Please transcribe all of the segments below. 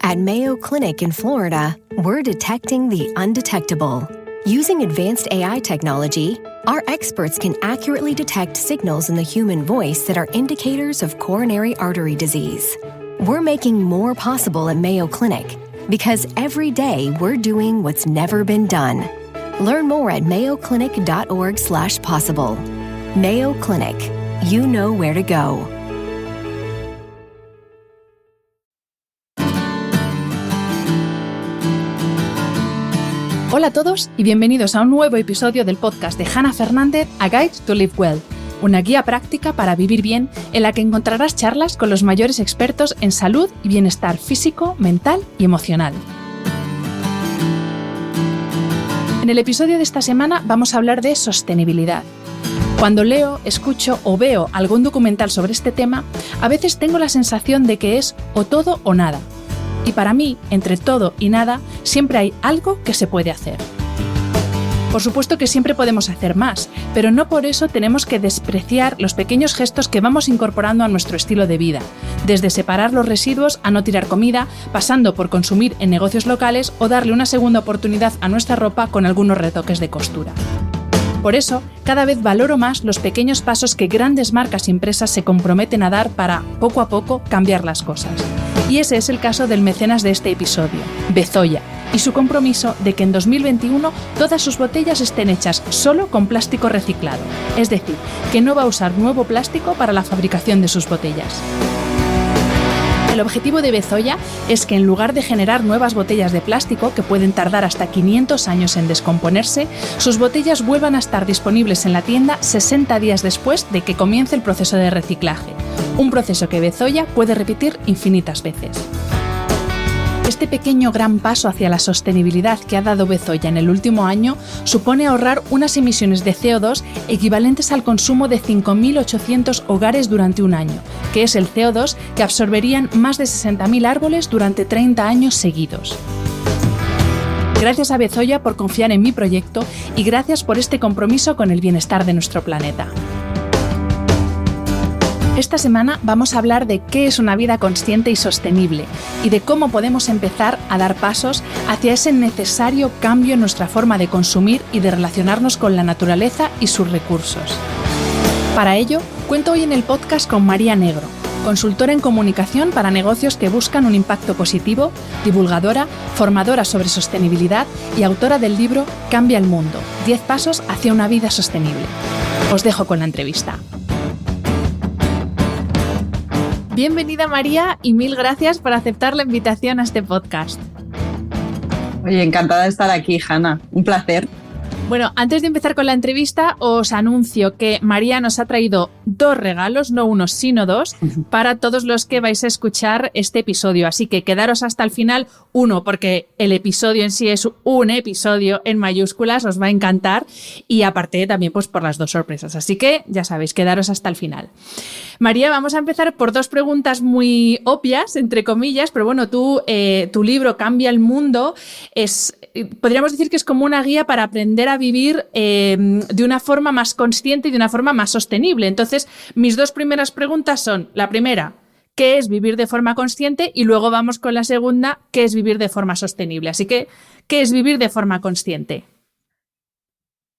At Mayo Clinic in Florida, we're detecting the undetectable. Using advanced AI technology, our experts can accurately detect signals in the human voice that are indicators of coronary artery disease. We're making more possible at Mayo Clinic because every day we're doing what's never been done. Learn more at mayoclinic.org/possible. Mayo Clinic. You know where to go. Hola a todos y bienvenidos a un nuevo episodio del podcast de Hannah Fernández, A Guide to Live Well, una guía práctica para vivir bien en la que encontrarás charlas con los mayores expertos en salud y bienestar físico, mental y emocional. En el episodio de esta semana vamos a hablar de sostenibilidad. Cuando leo, escucho o veo algún documental sobre este tema, a veces tengo la sensación de que es o todo o nada. Y para mí, entre todo y nada, siempre hay algo que se puede hacer. Por supuesto que siempre podemos hacer más, pero no por eso tenemos que despreciar los pequeños gestos que vamos incorporando a nuestro estilo de vida, desde separar los residuos a no tirar comida, pasando por consumir en negocios locales o darle una segunda oportunidad a nuestra ropa con algunos retoques de costura. Por eso, cada vez valoro más los pequeños pasos que grandes marcas y empresas se comprometen a dar para, poco a poco, cambiar las cosas. Y ese es el caso del mecenas de este episodio, Bezoya, y su compromiso de que en 2021 todas sus botellas estén hechas solo con plástico reciclado, es decir, que no va a usar nuevo plástico para la fabricación de sus botellas. El objetivo de Bezoya es que en lugar de generar nuevas botellas de plástico que pueden tardar hasta 500 años en descomponerse, sus botellas vuelvan a estar disponibles en la tienda 60 días después de que comience el proceso de reciclaje, un proceso que Bezoya puede repetir infinitas veces. Este pequeño gran paso hacia la sostenibilidad que ha dado Bezoya en el último año supone ahorrar unas emisiones de CO2 equivalentes al consumo de 5.800 hogares durante un año, que es el CO2 que absorberían más de 60.000 árboles durante 30 años seguidos. Gracias a Bezoya por confiar en mi proyecto y gracias por este compromiso con el bienestar de nuestro planeta. Esta semana vamos a hablar de qué es una vida consciente y sostenible y de cómo podemos empezar a dar pasos hacia ese necesario cambio en nuestra forma de consumir y de relacionarnos con la naturaleza y sus recursos. Para ello, cuento hoy en el podcast con María Negro, consultora en comunicación para negocios que buscan un impacto positivo, divulgadora, formadora sobre sostenibilidad y autora del libro Cambia el mundo, 10 pasos hacia una vida sostenible. Os dejo con la entrevista. Bienvenida María y mil gracias por aceptar la invitación a este podcast. Oye, encantada de estar aquí, Hannah. Un placer. Bueno, antes de empezar con la entrevista, os anuncio que María nos ha traído 2 regalos, no uno, sino 2, para todos los que vais a escuchar este episodio. Así que quedaros hasta el final, uno, porque el episodio en sí es un episodio en mayúsculas, os va a encantar, y aparte también pues por las 2 sorpresas. Así que ya sabéis, quedaros hasta el final. María, vamos a empezar por 2 preguntas muy obvias, entre comillas, pero bueno, tu libro Cambia el mundo podríamos decir que es como una guía para aprender a vivir de una forma más consciente y de una forma más sostenible. Entonces, mis 2 primeras preguntas son, la primera, ¿qué es vivir de forma consciente? Y luego vamos con la segunda, ¿qué es vivir de forma sostenible? Así que, ¿qué es vivir de forma consciente?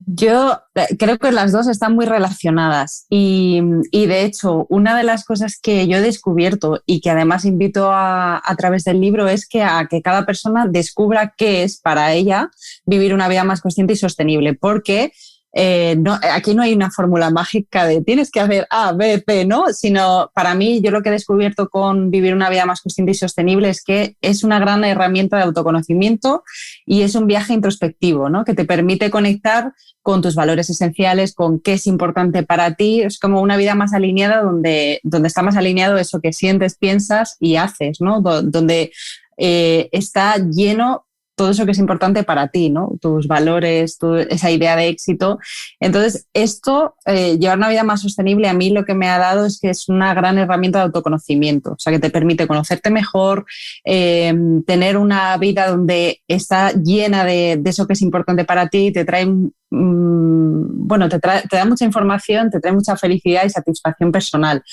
Yo creo que las 2 están muy relacionadas y de hecho una de las cosas que yo he descubierto y que además invito a través del libro es que a que cada persona descubra qué es para ella vivir una vida más consciente y sostenible, porque aquí no hay una fórmula mágica de tienes que hacer A, B, C, ¿no? Sino para mí, yo lo que he descubierto con vivir una vida más consciente y sostenible es que es una gran herramienta de autoconocimiento y es un viaje introspectivo, ¿no? Que te permite conectar con tus valores esenciales, con qué es importante para ti. Es como una vida más alineada donde está más alineado eso que sientes, piensas y haces, ¿no? Donde está lleno todo eso que es importante para ti, ¿no? Tus valores, esa idea de éxito. Entonces, llevar una vida más sostenible, a mí lo que me ha dado es que es una gran herramienta de autoconocimiento, o sea, que te permite conocerte mejor, tener una vida donde está llena de eso que es importante para ti, te trae, te da mucha información, te trae mucha felicidad y satisfacción personal,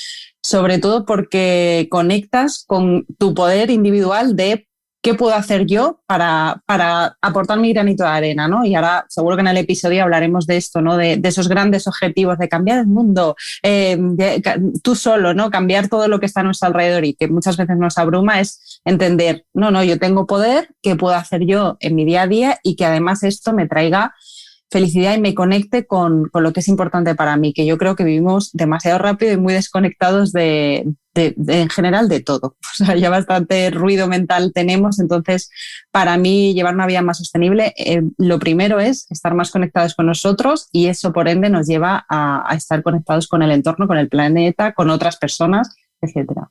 sobre todo porque conectas con tu poder individual de ¿qué puedo hacer yo para aportar mi granito de arena, ¿no? Y ahora seguro que en el episodio hablaremos de esto, ¿no? De esos grandes objetivos de cambiar el mundo, tú solo, ¿no? Cambiar todo lo que está a nuestro alrededor y que muchas veces nos abruma, es entender, no, yo tengo poder, ¿qué puedo hacer yo en mi día a día? Y que además esto me traiga felicidad y me conecte con lo que es importante para mí, que yo creo que vivimos demasiado rápido y muy desconectados en general de todo. O sea, ya bastante ruido mental tenemos, entonces para mí llevar una vida más sostenible, lo primero es estar más conectados con nosotros y eso por ende nos lleva a estar conectados con el entorno, con el planeta, con otras personas, etcétera.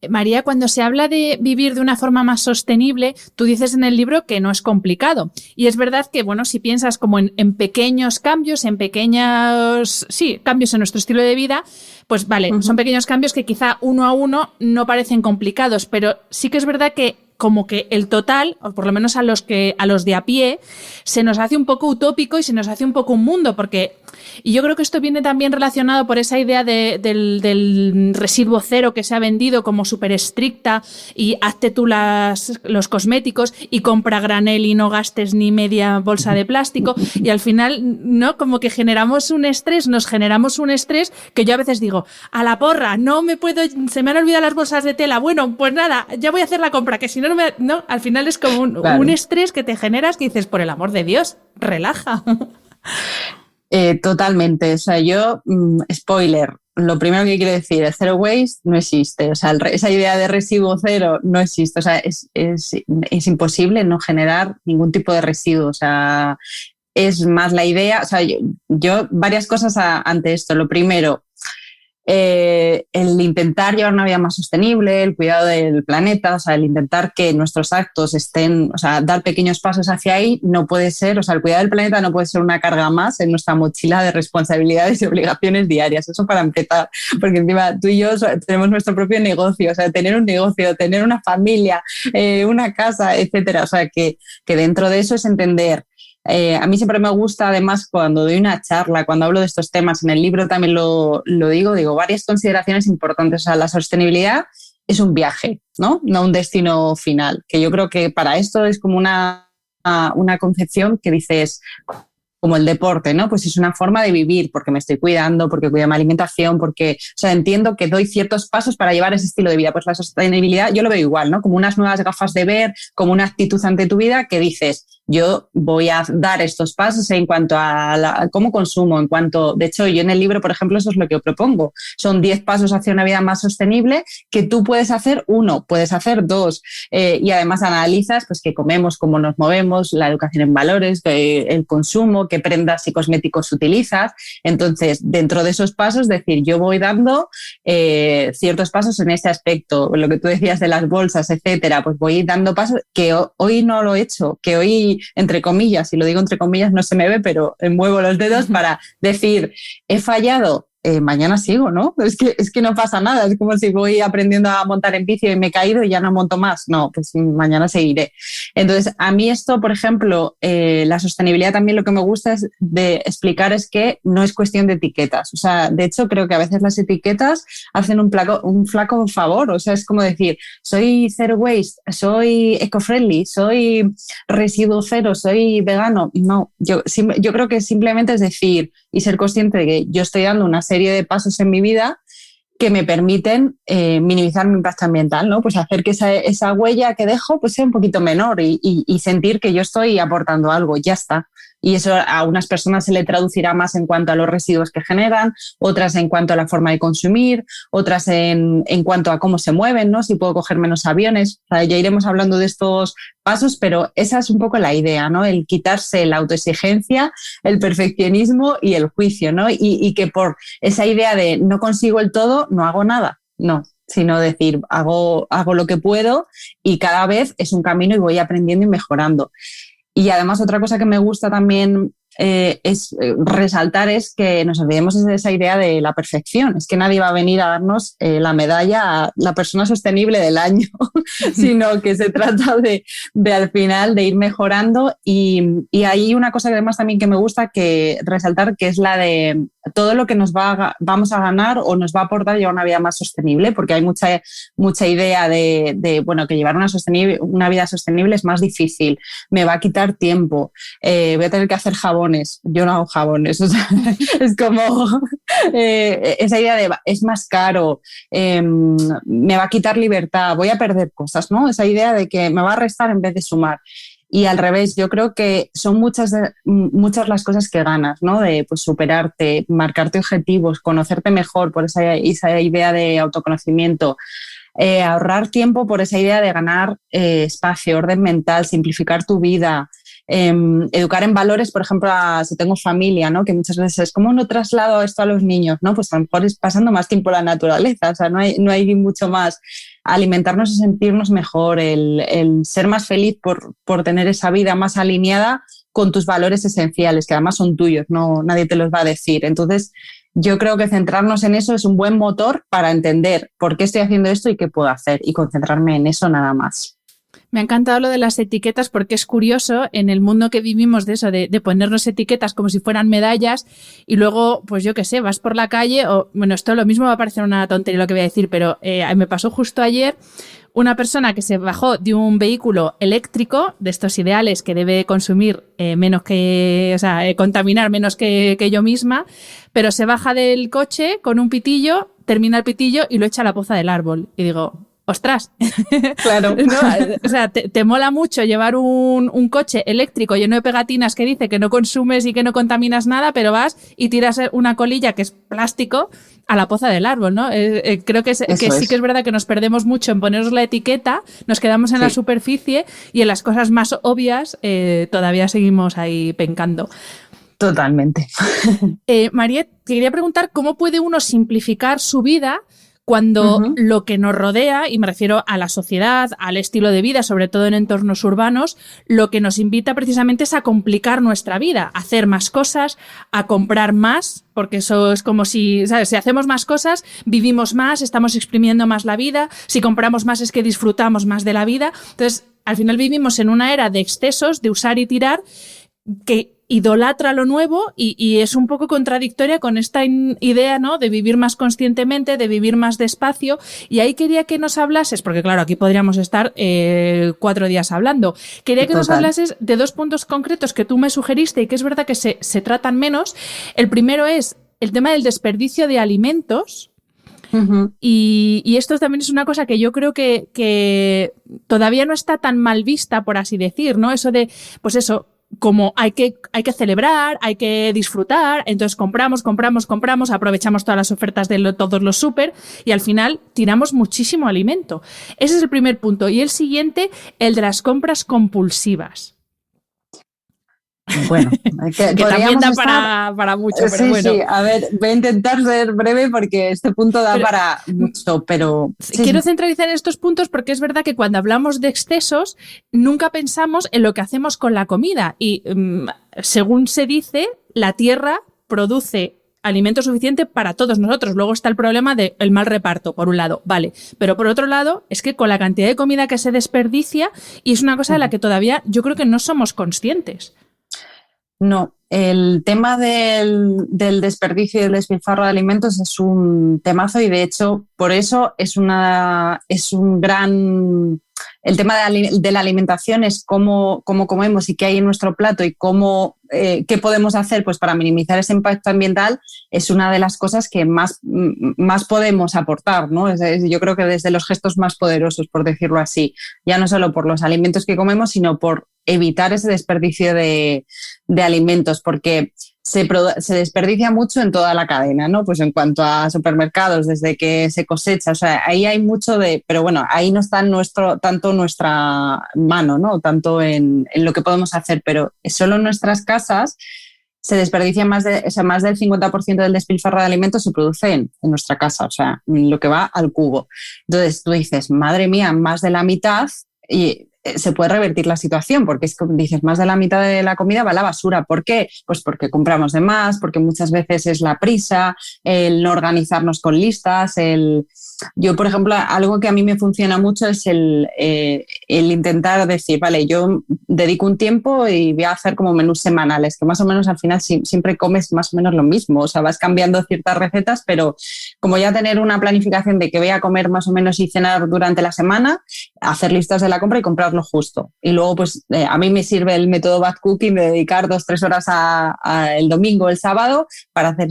María, cuando se habla de vivir de una forma más sostenible, tú dices en el libro que no es complicado. Y es verdad que, bueno, si piensas como en pequeños cambios, cambios en nuestro estilo de vida, pues vale, son pequeños cambios que quizá uno a uno no parecen complicados, pero sí que es verdad que como que el total, o por lo menos a los de a pie, se nos hace un poco utópico y se nos hace un poco un mundo, y yo creo que esto viene también relacionado por esa idea del residuo cero que se ha vendido como súper estricta y hazte tú los cosméticos y compra granel y no gastes ni media bolsa de plástico, y al final, ¿no? Como que nos generamos un estrés que yo a veces digo, a la porra, se me han olvidado las bolsas de tela, bueno, pues nada, ya voy a hacer la compra, que si no, al final es como un estrés que te generas que dices, por el amor de Dios, relaja. Totalmente. O sea, yo, spoiler, lo primero que quiero decir, el zero waste no existe. O sea, esa idea de residuo cero no existe. O sea, es imposible no generar ningún tipo de residuo. O sea, es más la idea. O sea, yo varias cosas ante esto. Lo primero, el intentar llevar una vida más sostenible, el cuidado del planeta, o sea, el intentar que nuestros actos dar pequeños pasos hacia ahí, no puede ser, o sea, el cuidado del planeta no puede ser una carga más en nuestra mochila de responsabilidades y obligaciones diarias. Eso para empezar, porque encima tú y yo tenemos nuestro propio negocio, o sea, tener un negocio, tener una familia, una casa, etcétera. O sea, que dentro de eso es entender. A mí siempre me gusta, además, cuando doy una charla, cuando hablo de estos temas, en el libro también lo digo varias consideraciones importantes. O sea, la sostenibilidad es un viaje, ¿no? No un destino final, que yo creo que para esto es como una concepción que dices, como el deporte, ¿no? Pues es una forma de vivir, porque me estoy cuidando, porque cuido mi alimentación, porque, o sea, entiendo que doy ciertos pasos para llevar ese estilo de vida. Pues la sostenibilidad yo lo veo igual, ¿no? Como unas nuevas gafas de ver, como una actitud ante tu vida que dices, yo voy a dar estos pasos en cuanto a cómo consumo, de hecho, yo en el libro, por ejemplo, eso es lo que propongo. Son 10 pasos hacia una vida más sostenible que tú puedes hacer 1, puedes hacer 2, y además analizas pues qué comemos, cómo nos movemos, la educación en valores, el consumo, qué prendas y cosméticos utilizas. Entonces, dentro de esos pasos, decir, yo voy dando ciertos pasos en este aspecto, lo que tú decías de las bolsas, etcétera, pues voy dando pasos que hoy no lo he hecho, que hoy, entre comillas, y lo digo entre comillas, no se me ve, pero muevo los dedos para decir, he fallado, mañana sigo, ¿no? Es que no pasa nada, es como si voy aprendiendo a montar en bici y me he caído y ya no monto más. No, pues mañana seguiré. Entonces, a mí esto, por ejemplo, la sostenibilidad también lo que me gusta de explicar es que no es cuestión de etiquetas. O sea, de hecho, creo que a veces las etiquetas hacen un flaco favor. O sea, es como decir, soy zero waste, soy eco-friendly, soy residuo cero, soy vegano. No, yo creo que simplemente es decir y ser consciente de que yo estoy dando una serie de pasos en mi vida que me permiten minimizar mi impacto ambiental, ¿no? Pues hacer que esa huella que dejo pues sea un poquito menor y sentir que yo estoy aportando algo, ya está. Y eso a unas personas se le traducirá más en cuanto a los residuos que generan, otras en cuanto a la forma de consumir, otras en cuanto a cómo se mueven, ¿no? Si puedo coger menos aviones. O sea, ya iremos hablando de estos pasos, pero esa es un poco la idea, ¿no? El quitarse la autoexigencia, el perfeccionismo y el juicio, ¿no? Y que por esa idea de no consigo el todo, no hago nada. No, sino decir, hago lo que puedo y cada vez es un camino y voy aprendiendo y mejorando. Y además otra cosa que me gusta también resaltar es que nos olvidemos de esa idea de la perfección. Es que nadie va a venir a darnos la medalla a la persona sostenible del año, sino que se trata de al final de ir mejorando. Y hay una cosa que además también que me gusta que resaltar, que es la de todo lo que vamos a ganar o nos va a aportar llevar una vida más sostenible, porque hay mucha idea de bueno, que llevar una vida sostenible es más difícil, me va a quitar tiempo, voy a tener que hacer jabones. Yo no hago jabones, o sea, es como esa idea de es más caro, me va a quitar libertad, voy a perder cosas, ¿no? Esa idea de que me va a restar en vez de sumar. Y al revés, yo creo que son muchas las cosas que ganas, ¿no? De pues, superarte, marcarte objetivos, conocerte mejor por esa idea de autoconocimiento, ahorrar tiempo por esa idea de ganar espacio, orden mental, simplificar tu vida, educar en valores, por ejemplo, si tengo familia, ¿no? Que muchas veces, ¿cómo no traslado esto a los niños? ¿No? Pues a lo mejor es pasando más tiempo en la naturaleza, o sea, no hay mucho más. Alimentarnos y sentirnos mejor, el ser más feliz por tener esa vida más alineada con tus valores esenciales, que además son tuyos, no, nadie te los va a decir. Entonces, yo creo que centrarnos en eso es un buen motor para entender por qué estoy haciendo esto y qué puedo hacer, y concentrarme en eso nada más. Me ha encantado lo de las etiquetas porque es curioso en el mundo que vivimos de eso, de ponernos etiquetas como si fueran medallas y luego, pues yo qué sé, vas por la calle o, bueno, esto lo mismo va a parecer una tontería lo que voy a decir, pero me pasó justo ayer una persona que se bajó de un vehículo eléctrico, de estos ideales que debe consumir menos que, o sea, contaminar menos que yo misma, pero se baja del coche con un pitillo, termina el pitillo y lo echa a la poza del árbol. Y digo, ¡ostras! Claro. ¿No? O sea, te mola mucho llevar un coche eléctrico lleno de pegatinas que dice que no consumes y que no contaminas nada, pero vas y tiras una colilla que es plástico a la poza del árbol, ¿no? Creo que sí que es verdad que nos perdemos mucho en ponernos la etiqueta, nos quedamos en la superficie y en las cosas más obvias todavía seguimos ahí pencando. Totalmente. Mariette, te quería preguntar cómo puede uno simplificar su vida cuando lo que nos rodea, y me refiero a la sociedad, al estilo de vida, sobre todo en entornos urbanos, lo que nos invita precisamente es a complicar nuestra vida, a hacer más cosas, a comprar más, porque eso es como si, ¿sabes? Si hacemos más cosas, vivimos más, estamos exprimiendo más la vida, si compramos más es que disfrutamos más de la vida. Entonces, al final vivimos en una era de excesos, de usar y tirar, que idolatra lo nuevo y es un poco contradictoria con esta idea, ¿no? De vivir más conscientemente, de vivir más despacio. Y ahí quería que nos hablases, porque claro, aquí podríamos estar 4 días hablando. Quería que nos hablases de 2 puntos concretos que tú me sugeriste y que es verdad que se tratan menos. El primero es el tema del desperdicio de alimentos. Y esto también es una cosa que yo creo que todavía no está tan mal vista, por así decir, ¿no? Eso de, pues eso, como hay que celebrar, hay que disfrutar, entonces compramos, aprovechamos todas las ofertas de todos los súper y al final tiramos muchísimo alimento. Ese es el primer punto. Y el siguiente, el de las compras compulsivas. Bueno, que también da para mucho, pero sí, bueno. Sí, a ver, voy a intentar ser breve porque este punto da para mucho, pero... Quiero centralizar en estos puntos porque es verdad que cuando hablamos de excesos nunca pensamos en lo que hacemos con la comida y según se dice, la tierra produce alimento suficiente para todos nosotros. Luego está el problema del mal reparto, por un lado, vale. Pero por otro lado, es que con la cantidad de comida que se desperdicia y es una cosa de la que todavía yo creo que no somos conscientes. No, el tema del desperdicio y del despilfarro de alimentos es un temazo y de hecho por eso es un gran... El tema de la alimentación es cómo comemos y qué hay en nuestro plato y qué podemos hacer pues, para minimizar ese impacto ambiental es una de las cosas que más podemos aportar, ¿no? Yo creo que desde los gestos más poderosos, por decirlo así, ya no solo por los alimentos que comemos, sino por evitar ese desperdicio de alimentos, porque se desperdicia mucho en toda la cadena, ¿no? Pues en cuanto a supermercados, desde que se cosecha, o sea, ahí hay mucho pero bueno, ahí no está tanto nuestra mano, ¿no? Tanto en lo que podemos hacer, pero solo en nuestras casas se desperdicia más del 50% del despilfarro de alimentos se produce en nuestra casa, o sea, lo que va al cubo. Entonces tú dices, madre mía, más de la mitad, y se puede revertir la situación, porque es como dices, más de la mitad de la comida va a la basura. ¿Por qué? Pues porque compramos de más, porque muchas veces es la prisa, el no organizarnos con listas, Yo, por ejemplo, algo que a mí me funciona mucho es el intentar decir, vale, yo dedico un tiempo y voy a hacer como menús semanales, que más o menos al final siempre comes más o menos lo mismo, o sea, vas cambiando ciertas recetas, pero como ya tener una planificación de que voy a comer más o menos y cenar durante la semana, hacer listas de la compra y comprar lo justo. Y luego, pues, a mí me sirve el método Bad Cooking de dedicar 2-3 horas el domingo, el sábado, para hacer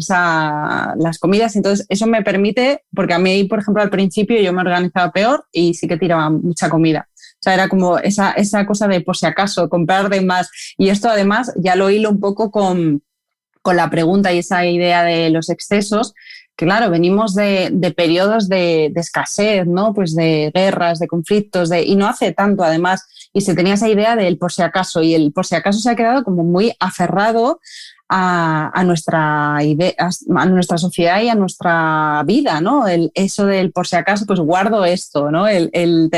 las comidas. Entonces, eso me permite, porque a mí, por ejemplo, al principio yo me organizaba peor y sí que tiraba mucha comida. O sea, era como esa cosa de por si acaso, comprar de más. Y esto además ya lo hilo un poco con la pregunta y esa idea de los excesos, que claro, venimos de periodos de escasez, ¿no? Pues de guerras, de conflictos, y no hace tanto además, y se tenía esa idea del por si acaso, y el por si acaso se ha quedado como muy aferrado a nuestra idea, a nuestra sociedad y a nuestra vida, ¿no? Eso del por si acaso, pues guardo esto, ¿no? El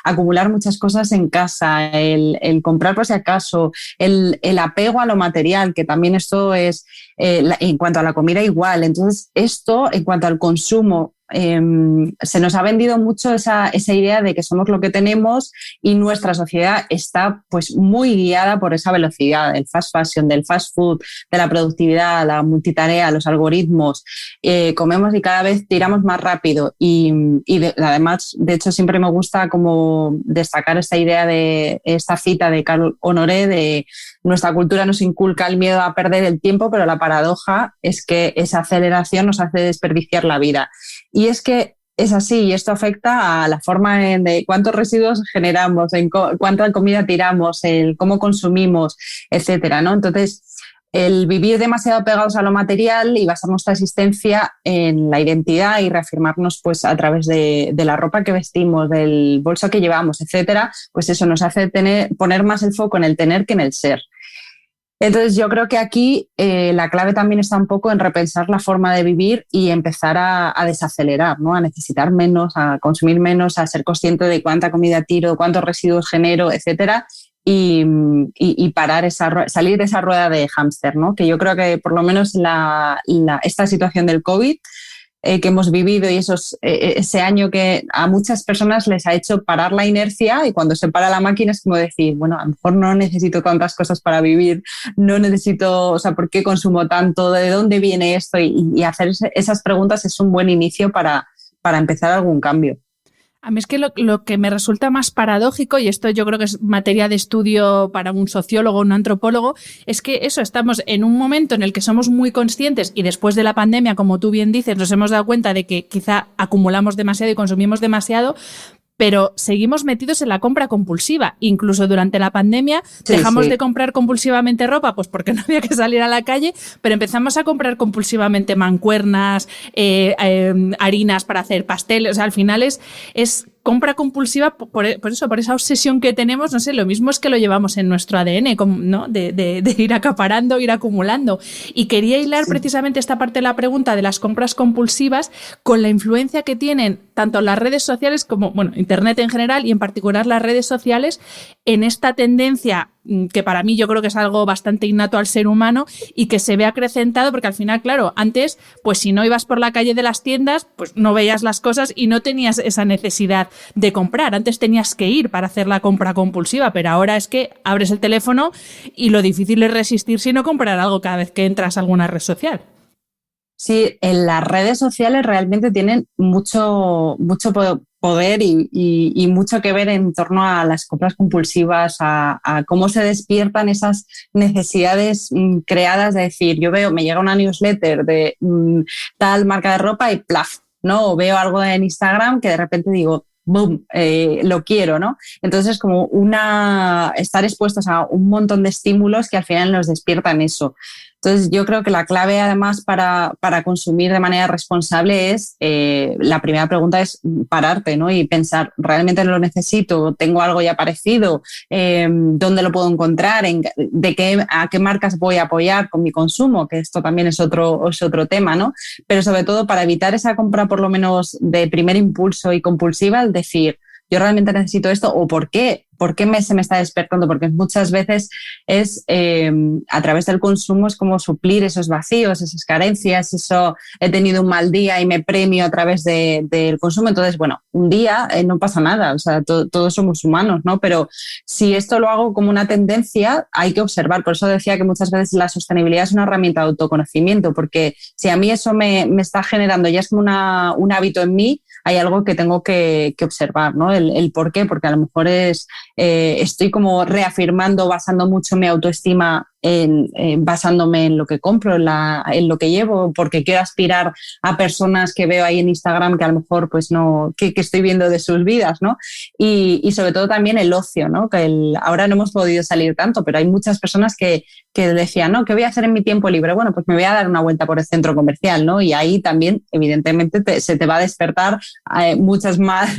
acumular muchas cosas en casa, el comprar por si acaso, el apego a lo material, que también esto es, en cuanto a la comida igual. Entonces, esto, en cuanto al consumo, se nos ha vendido mucho esa idea de que somos lo que tenemos y nuestra sociedad está pues muy guiada por esa velocidad, del fast fashion, del fast food, de la productividad, la multitarea, los algoritmos. Comemos y cada vez tiramos más rápido y además, de hecho, siempre me gusta como destacar esta idea de esta cita de Carl Honoré de nuestra cultura nos inculca el miedo a perder el tiempo, pero la paradoja es que esa aceleración nos hace desperdiciar la vida. Y es que es así, y esto afecta a la forma de cuántos residuos generamos, en cuánta comida tiramos, el cómo consumimos, etcétera, ¿no? Entonces, el vivir demasiado pegados a lo material y basar nuestra existencia en la identidad y reafirmarnos pues a través de la ropa que vestimos, del bolso que llevamos, etcétera, pues eso nos hace poner más el foco en el tener que en el ser. Entonces yo creo que aquí la clave también está un poco en repensar la forma de vivir y empezar a desacelerar, ¿no? A necesitar menos, a consumir menos, a ser consciente de cuánta comida tiro, cuántos residuos genero, etcétera, y parar salir de esa rueda de hámster, ¿no? Que yo creo que por lo menos esta situación del COVID que hemos vivido y ese año que a muchas personas les ha hecho parar la inercia, y cuando se para la máquina es como decir, bueno, a lo mejor no necesito tantas cosas para vivir, no necesito, o sea, ¿por qué consumo tanto? ¿De dónde viene esto? Y hacer esas preguntas es un buen inicio para empezar algún cambio. A mí es que lo que me resulta más paradójico, y esto yo creo que es materia de estudio para un sociólogo o un antropólogo, es que estamos en un momento en el que somos muy conscientes y después de la pandemia, como tú bien dices, nos hemos dado cuenta de que quizá acumulamos demasiado y consumimos demasiado, pero seguimos metidos en la compra compulsiva. Incluso durante la pandemia dejamos de comprar compulsivamente ropa, pues porque no había que salir a la calle, pero empezamos a comprar compulsivamente mancuernas, harinas para hacer pasteles. O sea, al final es compra compulsiva por eso, por esa obsesión que tenemos, no sé, lo mismo es que lo llevamos en nuestro ADN, ¿no? De ir acaparando, ir acumulando. Y quería hilar precisamente esta parte de la pregunta de las compras compulsivas con la influencia que tienen tanto las redes sociales como, bueno, Internet en general y en particular las redes sociales en esta tendencia que para mí yo creo que es algo bastante innato al ser humano y que se ve acrecentado porque al final, claro, antes, pues si no ibas por la calle de las tiendas, pues no veías las cosas y no tenías esa necesidad de comprar. Antes tenías que ir para hacer la compra compulsiva, pero ahora es que abres el teléfono y lo difícil es resistirse y no comprar algo cada vez que entras a alguna red social. Sí, en las redes sociales realmente tienen mucho poder y mucho que ver en torno a las compras compulsivas, a cómo se despiertan esas necesidades creadas de decir, yo me llega una newsletter de tal marca de ropa y plaf, ¿no? O veo algo en Instagram que de repente digo, boom, lo quiero, ¿no? Entonces como estar expuestos a un montón de estímulos que al final nos despiertan eso. Entonces yo creo que la clave además para consumir de manera responsable es, la primera pregunta es pararte, ¿no? Y pensar, ¿realmente lo necesito? ¿Tengo algo ya parecido? ¿Dónde lo puedo encontrar? ¿A qué marcas voy a apoyar con mi consumo? Que esto también es otro tema, ¿no? Pero sobre todo para evitar esa compra por lo menos de primer impulso y compulsiva, es decir, yo realmente necesito esto o por qué ¿por qué se me está despertando? Porque muchas veces es a través del consumo es como suplir esos vacíos, esas carencias, eso he tenido un mal día y me premio a través del consumo. Entonces, bueno, un día no pasa nada, o sea, todos somos humanos, ¿no? Pero si esto lo hago como una tendencia, hay que observar. Por eso decía que muchas veces la sostenibilidad es una herramienta de autoconocimiento, porque si a mí eso me está generando, ya es como un hábito en mí, hay algo que tengo que observar, ¿no? El por qué, porque a lo mejor estoy como reafirmando, basando mucho mi autoestima basándome en lo que compro, en lo que llevo, porque quiero aspirar a personas que veo ahí en Instagram que a lo mejor pues no, que estoy viendo de sus vidas, ¿no? Y sobre todo también el ocio, ¿no? Que ahora no hemos podido salir tanto, pero hay muchas personas que decían, ¿no? ¿Qué voy a hacer en mi tiempo libre? Bueno, pues me voy a dar una vuelta por el centro comercial, ¿no? Y ahí también, evidentemente, se te va a despertar muchas más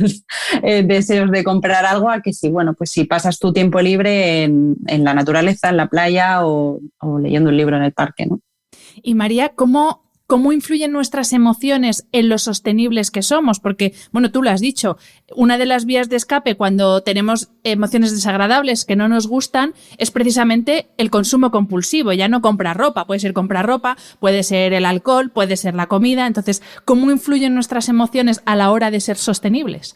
deseos de comprar algo a que si, bueno, pues si pasas tu tiempo libre en la naturaleza, en la playa o leyendo un libro en el parque, ¿no? Y María, ¿cómo influyen nuestras emociones en lo sostenibles que somos? Porque, bueno, tú lo has dicho, una de las vías de escape cuando tenemos emociones desagradables que no nos gustan es precisamente el consumo compulsivo. Ya no comprar ropa, puede ser comprar ropa, puede ser el alcohol, puede ser la comida. Entonces, ¿cómo influyen nuestras emociones a la hora de ser sostenibles?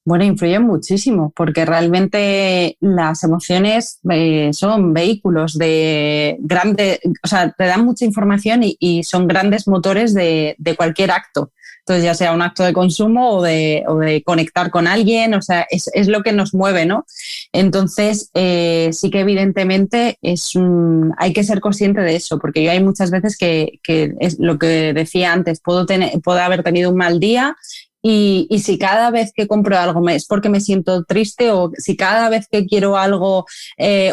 Bueno, influyen muchísimo porque realmente las emociones son vehículos de grande, o sea, te dan mucha información y son grandes motores de cualquier acto. Entonces, ya sea un acto de consumo o de conectar con alguien, o sea, es lo que nos mueve, ¿no? Entonces, sí que evidentemente hay que ser consciente de eso, porque yo hay muchas veces que es lo que decía antes, puedo haber tenido un mal día. Y si cada vez que compro algo es porque me siento triste o si cada vez que quiero algo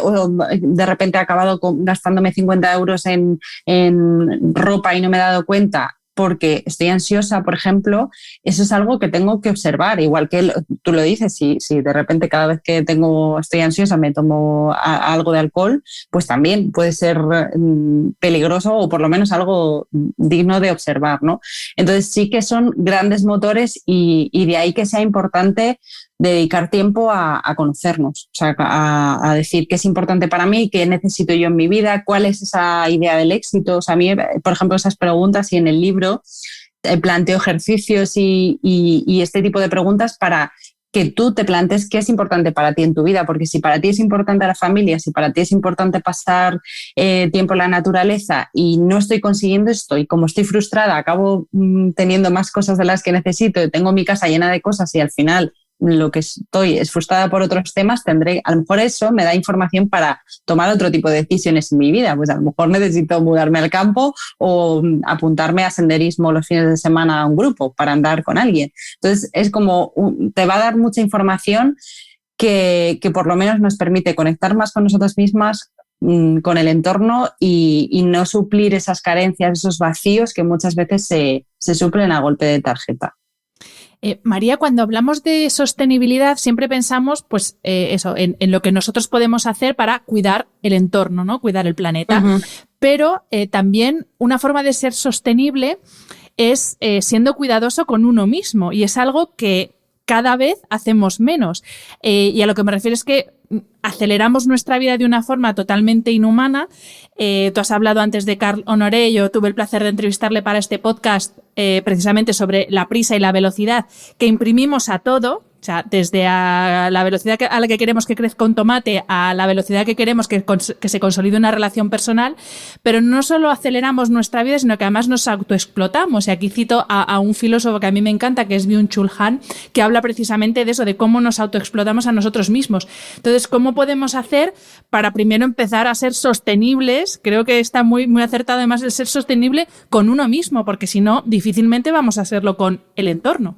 o de repente he acabado gastándome 50 euros en ropa y no me he dado cuenta porque estoy ansiosa, por ejemplo, eso es algo que tengo que observar. Igual que tú lo dices, si de repente cada vez que estoy ansiosa me tomo algo de alcohol, pues también puede ser peligroso o por lo menos algo digno de observar, ¿no? Entonces sí que son grandes motores y de ahí que sea importante dedicar tiempo a conocernos, o sea, a decir qué es importante para mí, qué necesito yo en mi vida, cuál es esa idea del éxito. O sea, a mí, por ejemplo, esas preguntas y en el libro planteo ejercicios y este tipo de preguntas para que tú te plantes qué es importante para ti en tu vida, porque si para ti es importante la familia, si para ti es importante pasar tiempo en la naturaleza y no estoy consiguiendo esto y como estoy frustrada acabo teniendo más cosas de las que necesito, tengo mi casa llena de cosas y al final lo que estoy es frustrada por otros temas, a lo mejor eso me da información para tomar otro tipo de decisiones en mi vida. Pues a lo mejor necesito mudarme al campo o apuntarme a senderismo los fines de semana a un grupo para andar con alguien. Entonces es como, te va a dar mucha información que por lo menos nos permite conectar más con nosotras mismas, con el entorno y no suplir esas carencias, esos vacíos que muchas veces se suplen a golpe de tarjeta. María, cuando hablamos de sostenibilidad siempre pensamos pues en lo que nosotros podemos hacer para cuidar el entorno, ¿no? Cuidar el planeta. Uh-huh. Pero también una forma de ser sostenible es siendo cuidadoso con uno mismo y es algo que cada vez hacemos menos. Y a lo que me refiero es que aceleramos nuestra vida de una forma totalmente inhumana. Tú has hablado antes de Carl Honoré, yo tuve el placer de entrevistarle para este podcast precisamente sobre la prisa y la velocidad que imprimimos a todo. O sea, desde a la velocidad a la que queremos que crezca un tomate a la velocidad que queremos que se consolide una relación personal, pero no solo aceleramos nuestra vida, sino que además nos autoexplotamos. Y aquí cito a un filósofo que a mí me encanta, que es Byung-Chul Han, que habla precisamente de eso, de cómo nos autoexplotamos a nosotros mismos. Entonces, ¿cómo podemos hacer para primero empezar a ser sostenibles? Creo que está muy, muy acertado además el ser sostenible con uno mismo, porque si no, difícilmente vamos a hacerlo con el entorno.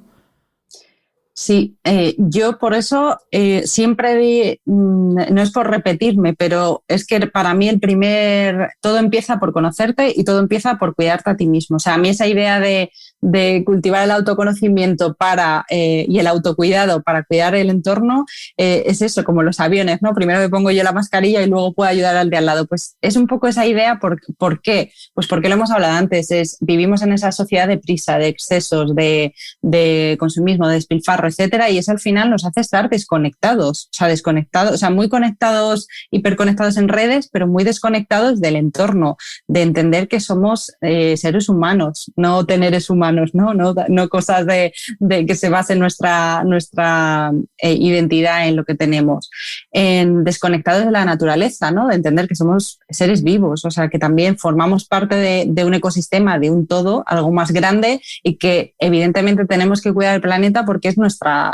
Sí, yo por eso siempre, no es por repetirme, pero es que para mí todo empieza por conocerte y todo empieza por cuidarte a ti mismo. O sea, a mí esa idea de cultivar el autoconocimiento y el autocuidado para cuidar el entorno es eso, como los aviones, ¿no? Primero me pongo yo la mascarilla y luego puedo ayudar al de al lado. Pues es un poco esa idea. ¿Por qué? Pues porque lo hemos hablado antes, vivimos en esa sociedad de prisa, de excesos, de consumismo, de despilfarro. carro, etcétera, y eso al final nos hace estar desconectados, o sea, muy conectados, hiperconectados en redes, pero muy desconectados del entorno, de entender que somos seres humanos, no teneres humanos, no cosas de que se base nuestra identidad en lo que tenemos, en desconectados de la naturaleza, ¿no? De entender que somos seres vivos, o sea, que también formamos parte de un ecosistema, de un todo, algo más grande, y que evidentemente tenemos que cuidar el planeta porque es nuestra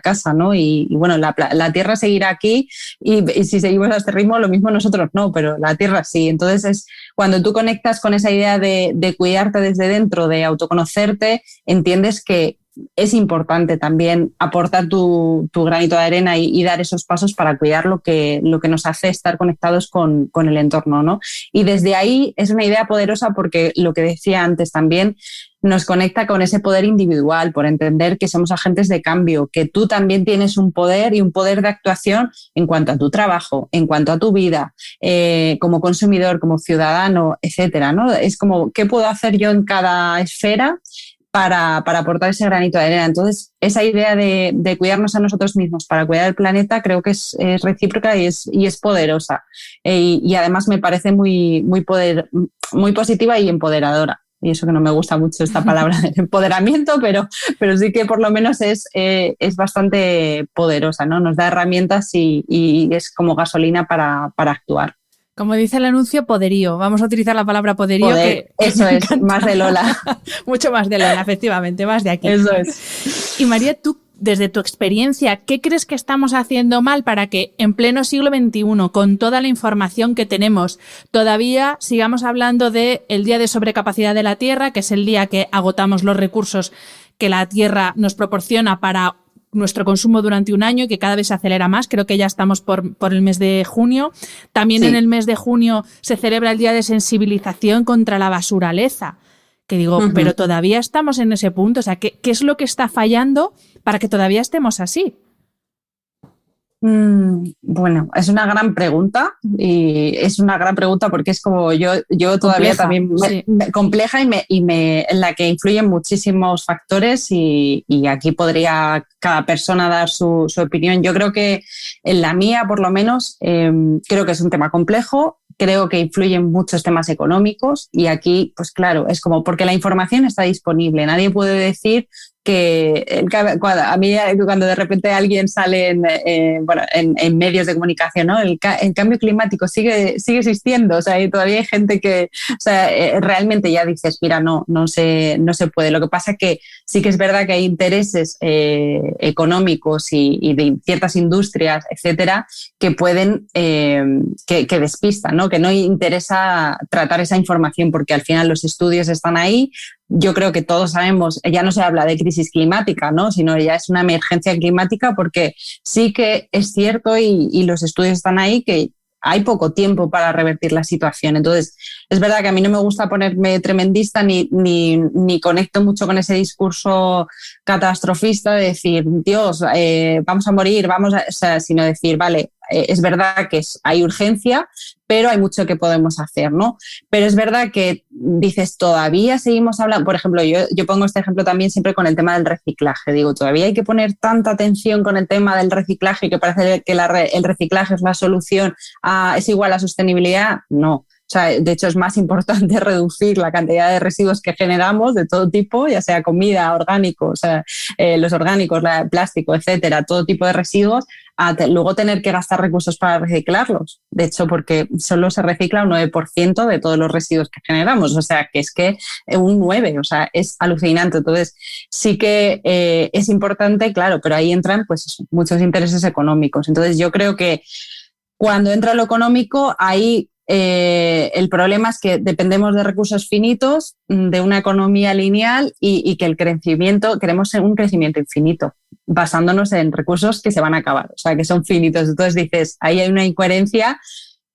casa, ¿no? Y bueno, la Tierra seguirá aquí y si seguimos a este ritmo, lo mismo nosotros no, pero la Tierra sí. Entonces es cuando tú conectas con esa idea de cuidarte desde dentro, de autoconocerte, entiendes que es importante también aportar tu granito de arena y dar esos pasos para cuidar lo que nos hace estar conectados con el entorno, ¿no? Y desde ahí es una idea poderosa porque lo que decía antes también nos conecta con ese poder individual, por entender que somos agentes de cambio, que tú también tienes un poder y un poder de actuación en cuanto a tu trabajo, en cuanto a tu vida, como consumidor, como ciudadano, etcétera, ¿no? Es como, ¿qué puedo hacer yo en cada esfera para aportar ese granito de arena? Entonces, esa idea de cuidarnos a nosotros mismos para cuidar el planeta creo que es recíproca y es poderosa. Y además me parece muy positiva y empoderadora. Y eso que no me gusta mucho esta palabra de empoderamiento, pero sí que por lo menos es bastante poderosa, ¿no? Nos da herramientas y es como gasolina para actuar. Como dice el anuncio, poderío. Vamos a utilizar la palabra poderío. Eso es, más de Lola. Mucho más de Lola, efectivamente, más de aquí. Eso es. Y María, tú, desde tu experiencia, ¿qué crees que estamos haciendo mal para que en pleno siglo XXI, con toda la información que tenemos, todavía sigamos hablando del Día de Sobrecapacidad de la Tierra, que es el día que agotamos los recursos que la Tierra nos proporciona para nuestro consumo durante un año y que cada vez se acelera más? Creo que ya estamos por el mes de junio. También sí. En el mes de junio se celebra el Día de Sensibilización contra la Basuraleza. Que digo, pero todavía estamos en ese punto. O sea, ¿qué es lo que está fallando para que todavía estemos así? Bueno, es una gran pregunta y es una gran pregunta porque es como yo todavía también compleja y en la que influyen muchísimos factores y aquí podría cada persona dar su opinión. Yo creo que en la mía, por lo menos, creo que es un tema complejo. Creo que influyen muchos temas económicos y aquí, pues claro, es como porque la información está disponible. Nadie puede decir que a mí cuando de repente alguien sale en medios de comunicación, ¿no? El cambio climático sigue existiendo, o sea, y todavía hay gente que, o sea, realmente ya dices, mira, no se puede. Lo que pasa es que sí que es verdad que hay intereses económicos y de ciertas industrias, etcétera, que pueden, que despistan, ¿no? Que no interesa tratar esa información porque al final los estudios están ahí. Yo creo que todos sabemos, ya no se habla de crisis climática, ¿no? Sino ya es una emergencia climática porque sí que es cierto y los estudios están ahí que hay poco tiempo para revertir la situación. Entonces, es verdad que a mí no me gusta ponerme tremendista ni conecto mucho con ese discurso catastrofista de decir, Dios, vamos a morir, o sea, sino decir, vale, es verdad que hay urgencia, pero hay mucho que podemos hacer, ¿no? Pero es verdad que dices, todavía seguimos hablando, por ejemplo, yo pongo este ejemplo también siempre con el tema del reciclaje. Digo, todavía hay que poner tanta atención con el tema del reciclaje que parece que el reciclaje es la solución, es igual a sostenibilidad. No. O sea, de hecho, es más importante reducir la cantidad de residuos que generamos de todo tipo, ya sea comida, orgánicos, los orgánicos, plástico, etcétera, todo tipo de residuos, a luego tener que gastar recursos para reciclarlos. De hecho, porque solo se recicla un 9% de todos los residuos que generamos. O sea, que es que un 9%, o sea, es alucinante. Entonces, sí que es importante, claro, pero ahí entran pues muchos intereses económicos. Entonces, yo creo que cuando entra lo económico, ahí el problema es que dependemos de recursos finitos, de una economía lineal y que queremos un crecimiento infinito, basándonos en recursos que se van a acabar, o sea, que son finitos. Entonces dices, ahí hay una incoherencia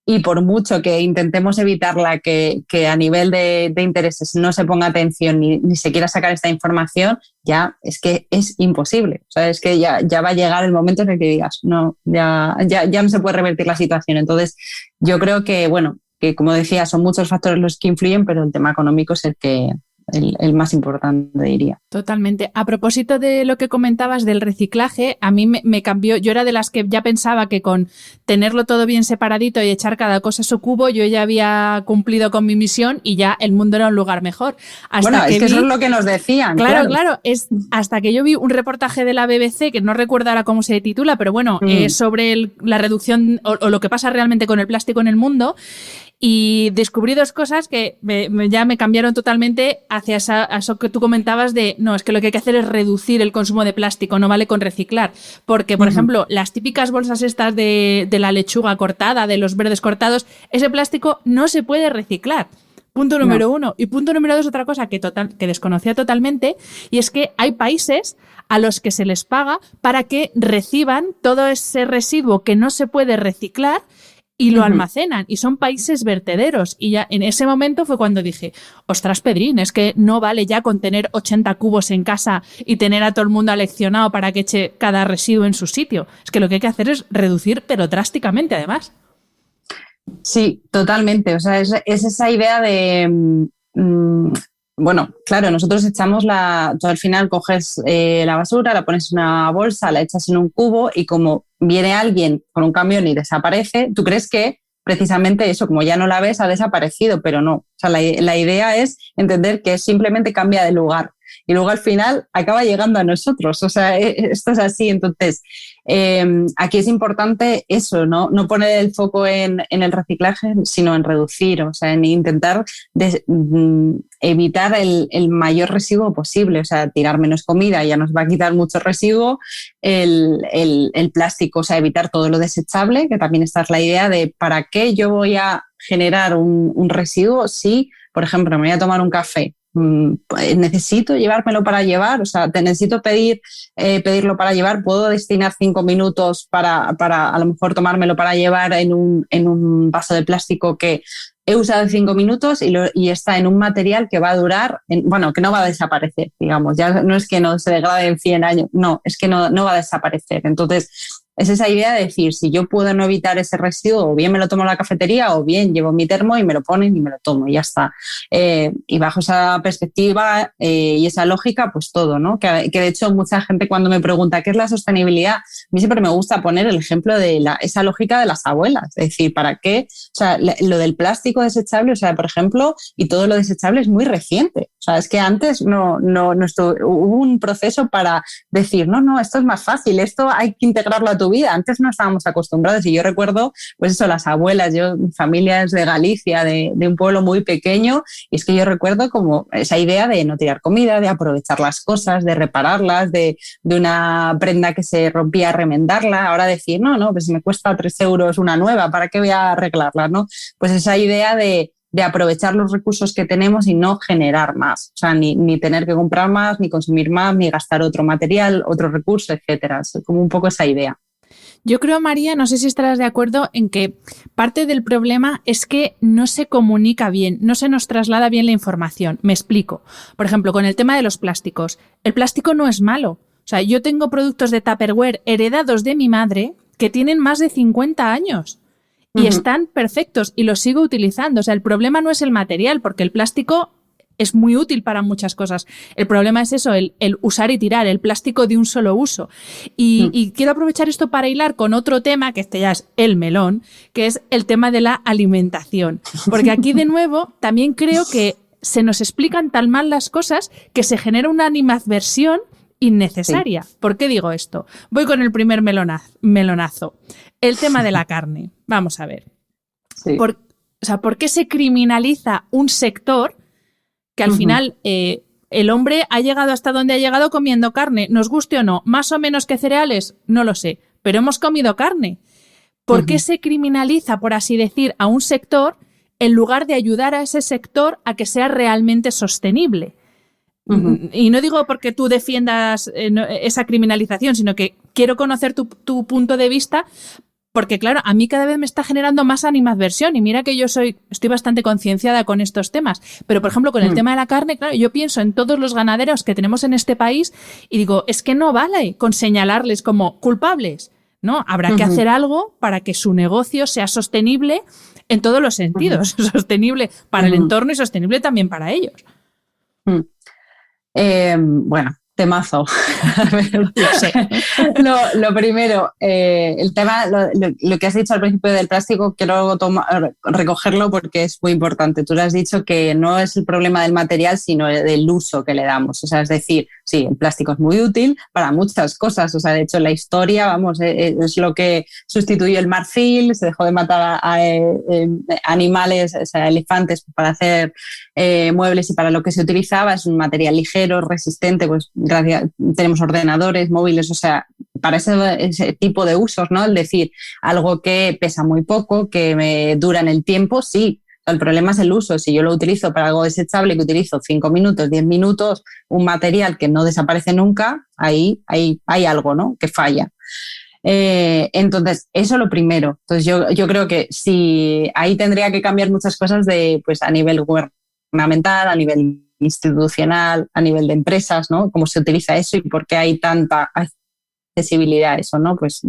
y por mucho que intentemos evitarla, que a nivel de intereses no se ponga atención ni se quiera sacar esta información, ya es que es imposible. O sea, es que ya va a llegar el momento en el que digas, no, ya no se puede revertir la situación. Entonces, yo creo que, bueno, que como decía, son muchos factores los que influyen, pero el tema económico es el el más importante, diría. Totalmente. A propósito de lo que comentabas del reciclaje, a mí me cambió. Yo era de las que ya pensaba que con tenerlo todo bien separadito y echar cada cosa a su cubo, yo ya había cumplido con mi misión y ya el mundo era un lugar mejor. Bueno, es que eso es lo que nos decían. Claro. Es hasta que yo vi un reportaje de la BBC, que no recuerdo ahora cómo se titula, pero bueno, sobre la reducción o lo que pasa realmente con el plástico en el mundo. Y descubrí dos cosas que ya me cambiaron totalmente hacia eso que tú comentabas de, no, es que lo que hay que hacer es reducir el consumo de plástico, no vale con reciclar. Porque, por ejemplo, las típicas bolsas estas de la lechuga cortada, de los verdes cortados, ese plástico no se puede reciclar. Punto número 1. Y punto número 2, otra cosa que desconocía totalmente, y es que hay países a los que se les paga para que reciban todo ese residuo que no se puede reciclar y lo almacenan, y son países vertederos. Y ya en ese momento fue cuando dije, ostras, Pedrín, es que no vale ya con tener 80 cubos en casa y tener a todo el mundo aleccionado para que eche cada residuo en su sitio. Es que lo que hay que hacer es reducir, pero drásticamente además. Sí, totalmente. O sea, es esa idea de... bueno, claro, nosotros echamos tú al final coges la basura, la pones en una bolsa, la echas en un cubo y como viene alguien con un camión y desaparece, tú crees que precisamente eso, como ya no la ves, ha desaparecido, pero no. O sea, la idea es entender que simplemente cambia de lugar y luego al final acaba llegando a nosotros. O sea, esto es así. Entonces, aquí es importante eso, no poner el foco en el reciclaje, sino en reducir, o sea, en intentar evitar el mayor residuo posible. O sea, tirar menos comida ya nos va a quitar mucho residuo, el plástico, o sea, evitar todo lo desechable, que también esta es la idea de para qué yo voy a generar un residuo si, por ejemplo, me voy a tomar un café. Necesito llevármelo para llevar, o sea, te necesito pedirlo para llevar, puedo destinar 5 minutos para a lo mejor tomármelo para llevar en un vaso de plástico que he usado 5 minutos y está en un material que va a durar, que no va a desaparecer, digamos, ya no es que no se degrade en 100 años, no, es que no va a desaparecer. Entonces, es esa idea de decir, si yo puedo no evitar ese residuo, o bien me lo tomo en la cafetería, o bien llevo mi termo y me lo ponen y me lo tomo y ya está. Y bajo esa perspectiva y esa lógica, pues todo, ¿no? Que de hecho mucha gente cuando me pregunta qué es la sostenibilidad, a mí siempre me gusta poner el ejemplo de esa lógica de las abuelas. Es decir, ¿para qué? O sea, lo del plástico desechable, o sea, por ejemplo, y todo lo desechable es muy reciente. O sea, es que antes hubo un proceso para decir, no, esto es más fácil, esto hay que integrarlo a tu vida. Antes no estábamos acostumbrados y yo recuerdo, pues eso, las abuelas, mi familia es de Galicia, de un pueblo muy pequeño, y es que yo recuerdo como esa idea de no tirar comida, de aprovechar las cosas, de repararlas, de una prenda que se rompía, remendarla. Ahora decir, no, pues me cuesta 3 euros una nueva, ¿para qué voy a arreglarla? ¿No? Pues esa idea de aprovechar los recursos que tenemos y no generar más, o sea, ni tener que comprar más, ni consumir más, ni gastar otro material, otro recurso, etcétera. Es como un poco esa idea. Yo creo, María, no sé si estarás de acuerdo en que parte del problema es que no se comunica bien, no se nos traslada bien la información. Me explico. Por ejemplo, con el tema de los plásticos. El plástico no es malo. O sea, yo tengo productos de Tupperware heredados de mi madre que tienen más de 50 años y están perfectos y los sigo utilizando. O sea, el problema no es el material, porque el plástico es muy útil para muchas cosas. El problema es eso, el usar y tirar, el plástico de un solo uso. Y quiero aprovechar esto para hilar con otro tema, que este ya es el melón, que es el tema de la alimentación. Porque aquí, de nuevo, también creo que se nos explican tan mal las cosas que se genera una animadversión innecesaria. Sí. ¿Por qué digo esto? Voy con el primer melonazo. El tema de la carne. Vamos a ver. Sí. ¿Por qué se criminaliza un sector que al final el hombre ha llegado hasta donde ha llegado comiendo carne? Nos guste o no, más o menos que cereales, no lo sé, pero hemos comido carne. ¿Por qué se criminaliza, por así decir, a un sector en lugar de ayudar a ese sector a que sea realmente sostenible? Y no digo porque tú defiendas esa criminalización, sino que quiero conocer tu punto de vista. Porque, claro, a mí cada vez me está generando más animadversión y mira que yo estoy bastante concienciada con estos temas. Pero, por ejemplo, con el tema de la carne, claro, yo pienso en todos los ganaderos que tenemos en este país y digo, es que no vale con señalarles como culpables, ¿no? Habrá que hacer algo para que su negocio sea sostenible en todos los sentidos. Sostenible para el entorno y sostenible también para ellos. Bueno, temazo. Lo primero, el tema, lo que has dicho al principio del plástico, quiero recogerlo porque es muy importante. Tú le has dicho que no es el problema del material, sino del uso que le damos. O sea, es decir, sí, el plástico es muy útil para muchas cosas. O sea, de hecho, la historia, vamos, es lo que sustituyó el marfil, se dejó de matar a animales, o sea, elefantes para hacer muebles, y para lo que se utilizaba es un material ligero, resistente, pues gracias, tenemos ordenadores, móviles, o sea, para ese tipo de usos, ¿no? Es decir, algo que pesa muy poco, que me dura en el tiempo, sí. El problema es el uso. Si yo lo utilizo para algo desechable, que utilizo 5 minutos, 10 minutos, un material que no desaparece nunca, ahí hay algo, ¿no?, que falla. Entonces, eso lo primero. Entonces, yo creo que si ahí tendría que cambiar muchas cosas pues a nivel gubernamental, a nivel institucional, a nivel de empresas, ¿no? Cómo se utiliza eso y por qué hay tanta accesibilidad a eso, ¿no? Pues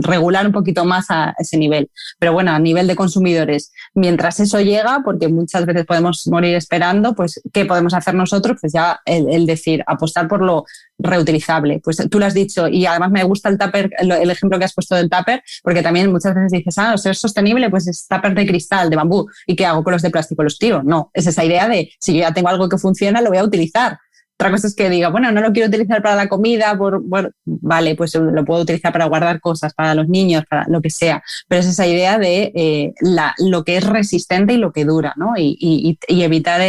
regular un poquito más a ese nivel. Pero bueno, a nivel de consumidores, mientras eso llega, porque muchas veces podemos morir esperando, pues ¿qué podemos hacer nosotros? Pues ya el decir, apostar por lo reutilizable. Pues tú lo has dicho, y además me gusta el tupper, el ejemplo que has puesto del tupper, porque también muchas veces dices, ser sostenible, pues es tupper de cristal, de bambú, ¿y qué hago con los de plástico? ¿Los tiro? No, es esa idea de, si yo ya tengo algo que funciona, lo voy a utilizar. Otra cosa es que diga, bueno, no lo quiero utilizar para la comida, bueno, vale, pues lo puedo utilizar para guardar cosas, para los niños, para lo que sea. Pero es esa idea de lo que es resistente y lo que dura, ¿no? Y evitar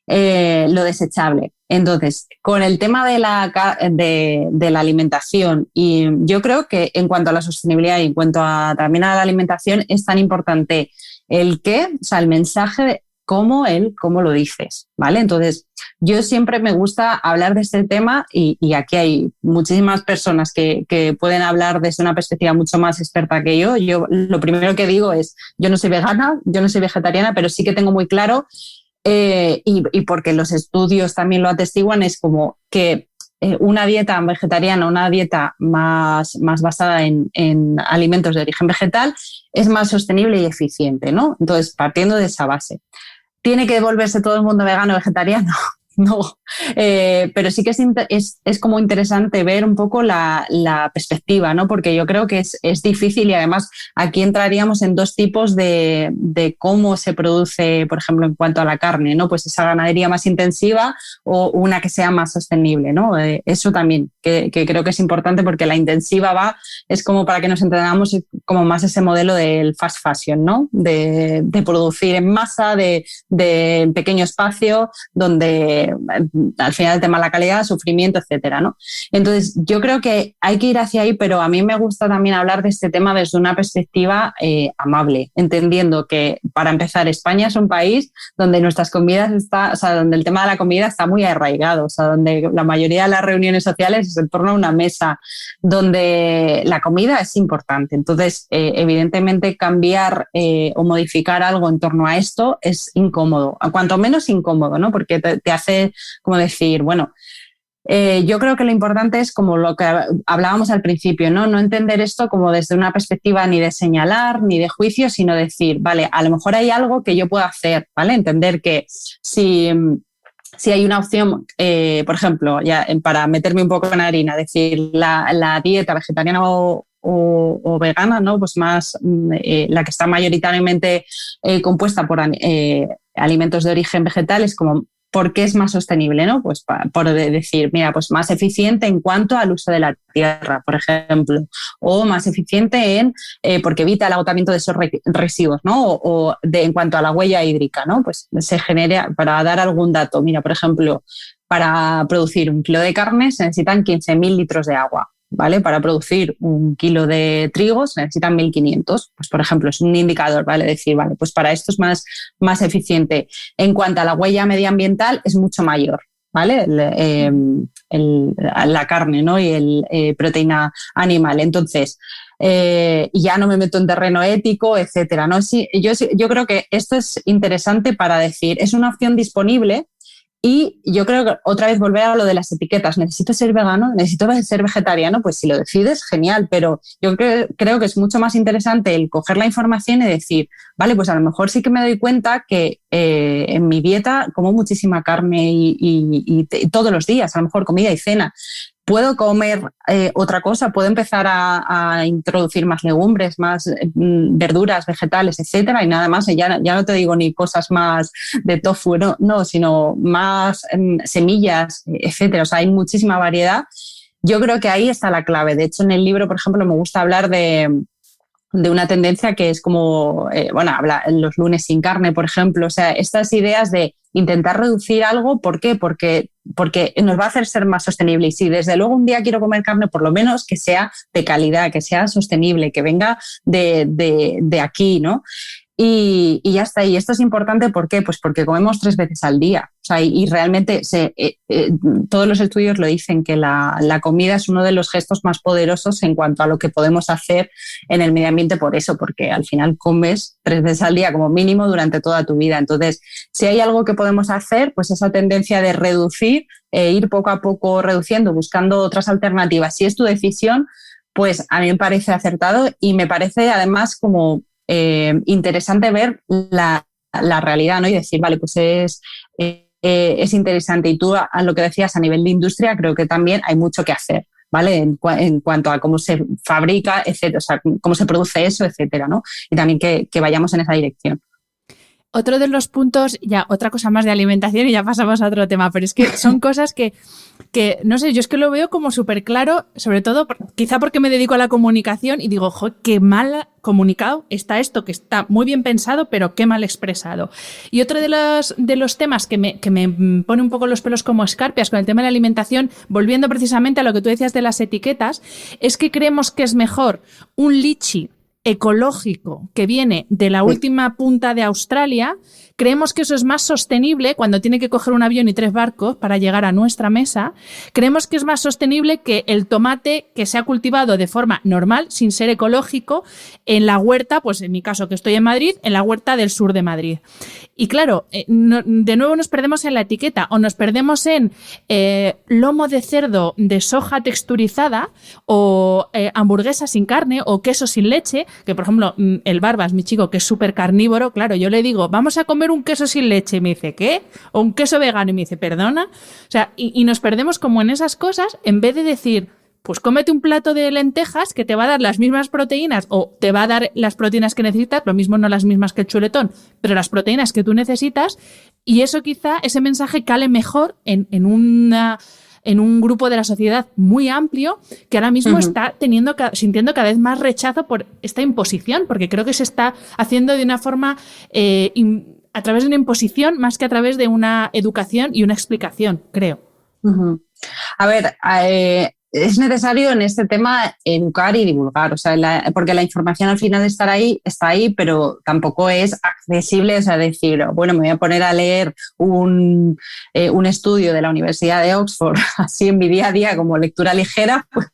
lo desechable. Entonces, con el tema de la alimentación, y yo creo que en cuanto a la sostenibilidad y en cuanto también a la alimentación, es tan importante el qué, o sea, el mensaje como cómo lo dices, ¿vale? Entonces, yo siempre me gusta hablar de este tema y aquí hay muchísimas personas que pueden hablar desde una perspectiva mucho más experta que yo. Yo lo primero que digo es, yo no soy vegana, yo no soy vegetariana, pero sí que tengo muy claro, y porque los estudios también lo atestiguan, es como que una dieta vegetariana, una dieta más basada en alimentos de origen vegetal es más sostenible y eficiente, ¿no? Entonces, partiendo de esa base. ¿Tiene que volverse todo el mundo vegano o vegetariano? No, pero sí que es como interesante ver un poco la perspectiva, ¿no? Porque yo creo que es difícil, y además aquí entraríamos en dos tipos de cómo se produce, por ejemplo, en cuanto a la carne, ¿no? Pues esa ganadería más intensiva o una que sea más sostenible, ¿no? Eso también, que creo que es importante, porque la intensiva es como, para que nos entendamos, como más ese modelo del fast fashion, ¿no? De producir en masa, de pequeño espacio, donde al final el tema de la calidad, sufrimiento, etcétera, ¿no? Entonces, yo creo que hay que ir hacia ahí, pero a mí me gusta también hablar de este tema desde una perspectiva amable, entendiendo que, para empezar, España es un país donde nuestras comidas donde el tema de la comida está muy arraigado, o sea, donde la mayoría de las reuniones sociales es en torno a una mesa, donde la comida es importante. Entonces, evidentemente, cambiar o modificar algo en torno a esto es incómodo, cuanto menos incómodo, ¿no? Porque te hace como decir, bueno, yo creo que lo importante es, como lo que hablábamos al principio, ¿no? No entender esto como desde una perspectiva ni de señalar ni de juicio, sino decir, vale, a lo mejor hay algo que yo pueda hacer, ¿vale? Entender que si hay una opción, por ejemplo, ya para meterme un poco en harina, decir, la dieta vegetariana o vegana, ¿no? Pues más la que está mayoritariamente compuesta por alimentos de origen vegetal, es como, ¿por qué es más sostenible, no? Pues por decir, mira, pues más eficiente en cuanto al uso de la tierra, por ejemplo, o más eficiente porque evita el agotamiento de esos residuos, ¿no? O en cuanto a la huella hídrica, ¿no? Pues se genera, para dar algún dato, mira, por ejemplo, para producir 1 kilo de carne se necesitan 15.000 litros de agua, ¿vale? Para producir 1 kilo de trigo se necesitan 1.500. Pues, por ejemplo, es un indicador, ¿vale? Decir, vale, pues para esto es más eficiente. En cuanto a la huella medioambiental, es mucho mayor, ¿vale? La carne, ¿no? Y el proteína animal. Entonces, ya no me meto en terreno ético, etcétera, ¿no? Sí, yo creo que esto es interesante para decir, es una opción disponible, Y yo creo que otra vez volver a lo de las etiquetas. ¿Necesito ser vegano? ¿Necesito ser vegetariano? Pues si lo decides, genial. Pero yo creo que es mucho más interesante el coger la información y decir, vale, pues a lo mejor sí que me doy cuenta que en mi dieta como muchísima carne y todos los días, a lo mejor comida y cena. Puedo comer otra cosa, puedo empezar a introducir más legumbres, más verduras, vegetales, etcétera, y nada más. Ya no te digo ni cosas más de tofu, no, sino más semillas, etcétera. O sea, hay muchísima variedad. Yo creo que ahí está la clave. De hecho, en el libro, por ejemplo, me gusta hablar de una tendencia que es como, habla los lunes sin carne, por ejemplo. O sea, estas ideas de intentar reducir algo, ¿por qué? Porque nos va a hacer ser más sostenible. Y si desde luego un día quiero comer carne, por lo menos que sea de calidad, que sea sostenible, que venga de aquí, ¿no? Y ya está. Y esto es importante, ¿por qué? Pues porque comemos 3 veces al día. O sea, y realmente todos los estudios lo dicen, que la comida es uno de los gestos más poderosos en cuanto a lo que podemos hacer en el medio ambiente, por eso, porque al final comes 3 veces al día como mínimo durante toda tu vida. Entonces, si hay algo que podemos hacer, pues esa tendencia de reducir, ir poco a poco reduciendo, buscando otras alternativas. Si es tu decisión, pues a mí me parece acertado y me parece además como interesante ver la realidad, ¿no? Y decir, vale, pues es interesante. Y tú, a lo que decías a nivel de industria, creo que también hay mucho que hacer, ¿vale? En cuanto a cómo se fabrica, etcétera, o sea, cómo se produce eso, etcétera, ¿no? Y también que vayamos en esa dirección. Otro de los puntos, ya otra cosa más de alimentación y ya pasamos a otro tema, pero es que son cosas que no sé, yo es que lo veo como súper claro, sobre todo quizá porque me dedico a la comunicación y digo, jo, qué mal comunicado está esto, que está muy bien pensado, pero qué mal expresado. Y otro de los temas que me pone un poco los pelos como escarpias con el tema de la alimentación, volviendo precisamente a lo que tú decías de las etiquetas, es que creemos que es mejor un lichi ecológico que viene de la última punta de Australia. Creemos que eso es más sostenible cuando tiene que coger un avión y 3 barcos para llegar a nuestra mesa. Creemos que es más sostenible que el tomate que se ha cultivado de forma normal, sin ser ecológico, en la huerta, pues en mi caso que estoy en Madrid, en la huerta del sur de Madrid. Y claro, de nuevo nos perdemos en la etiqueta o nos perdemos en lomo de cerdo de soja texturizada o hamburguesa sin carne o queso sin leche, que por ejemplo el Barbas, mi chico, que es súper carnívoro, claro, yo le digo, vamos a comer un queso sin leche, y me dice, ¿qué? O un queso vegano, y me dice, ¿perdona? O sea, y nos perdemos como en esas cosas, en vez de decir, pues cómete un plato de lentejas que te va a dar las mismas proteínas o te va a dar las proteínas que necesitas, lo mismo no las mismas que el chuletón, pero las proteínas que tú necesitas, y eso quizá, ese mensaje cale mejor en un grupo de la sociedad muy amplio que ahora mismo está sintiendo cada vez más rechazo por esta imposición, porque creo que se está haciendo de una forma a través de una imposición más que a través de una educación y una explicación, creo. A ver, es necesario en este tema educar y divulgar, o sea, porque la información al final está ahí, pero tampoco es accesible, o sea, decir, bueno, me voy a poner a leer un estudio de la Universidad de Oxford así en mi día a día como lectura ligera, pues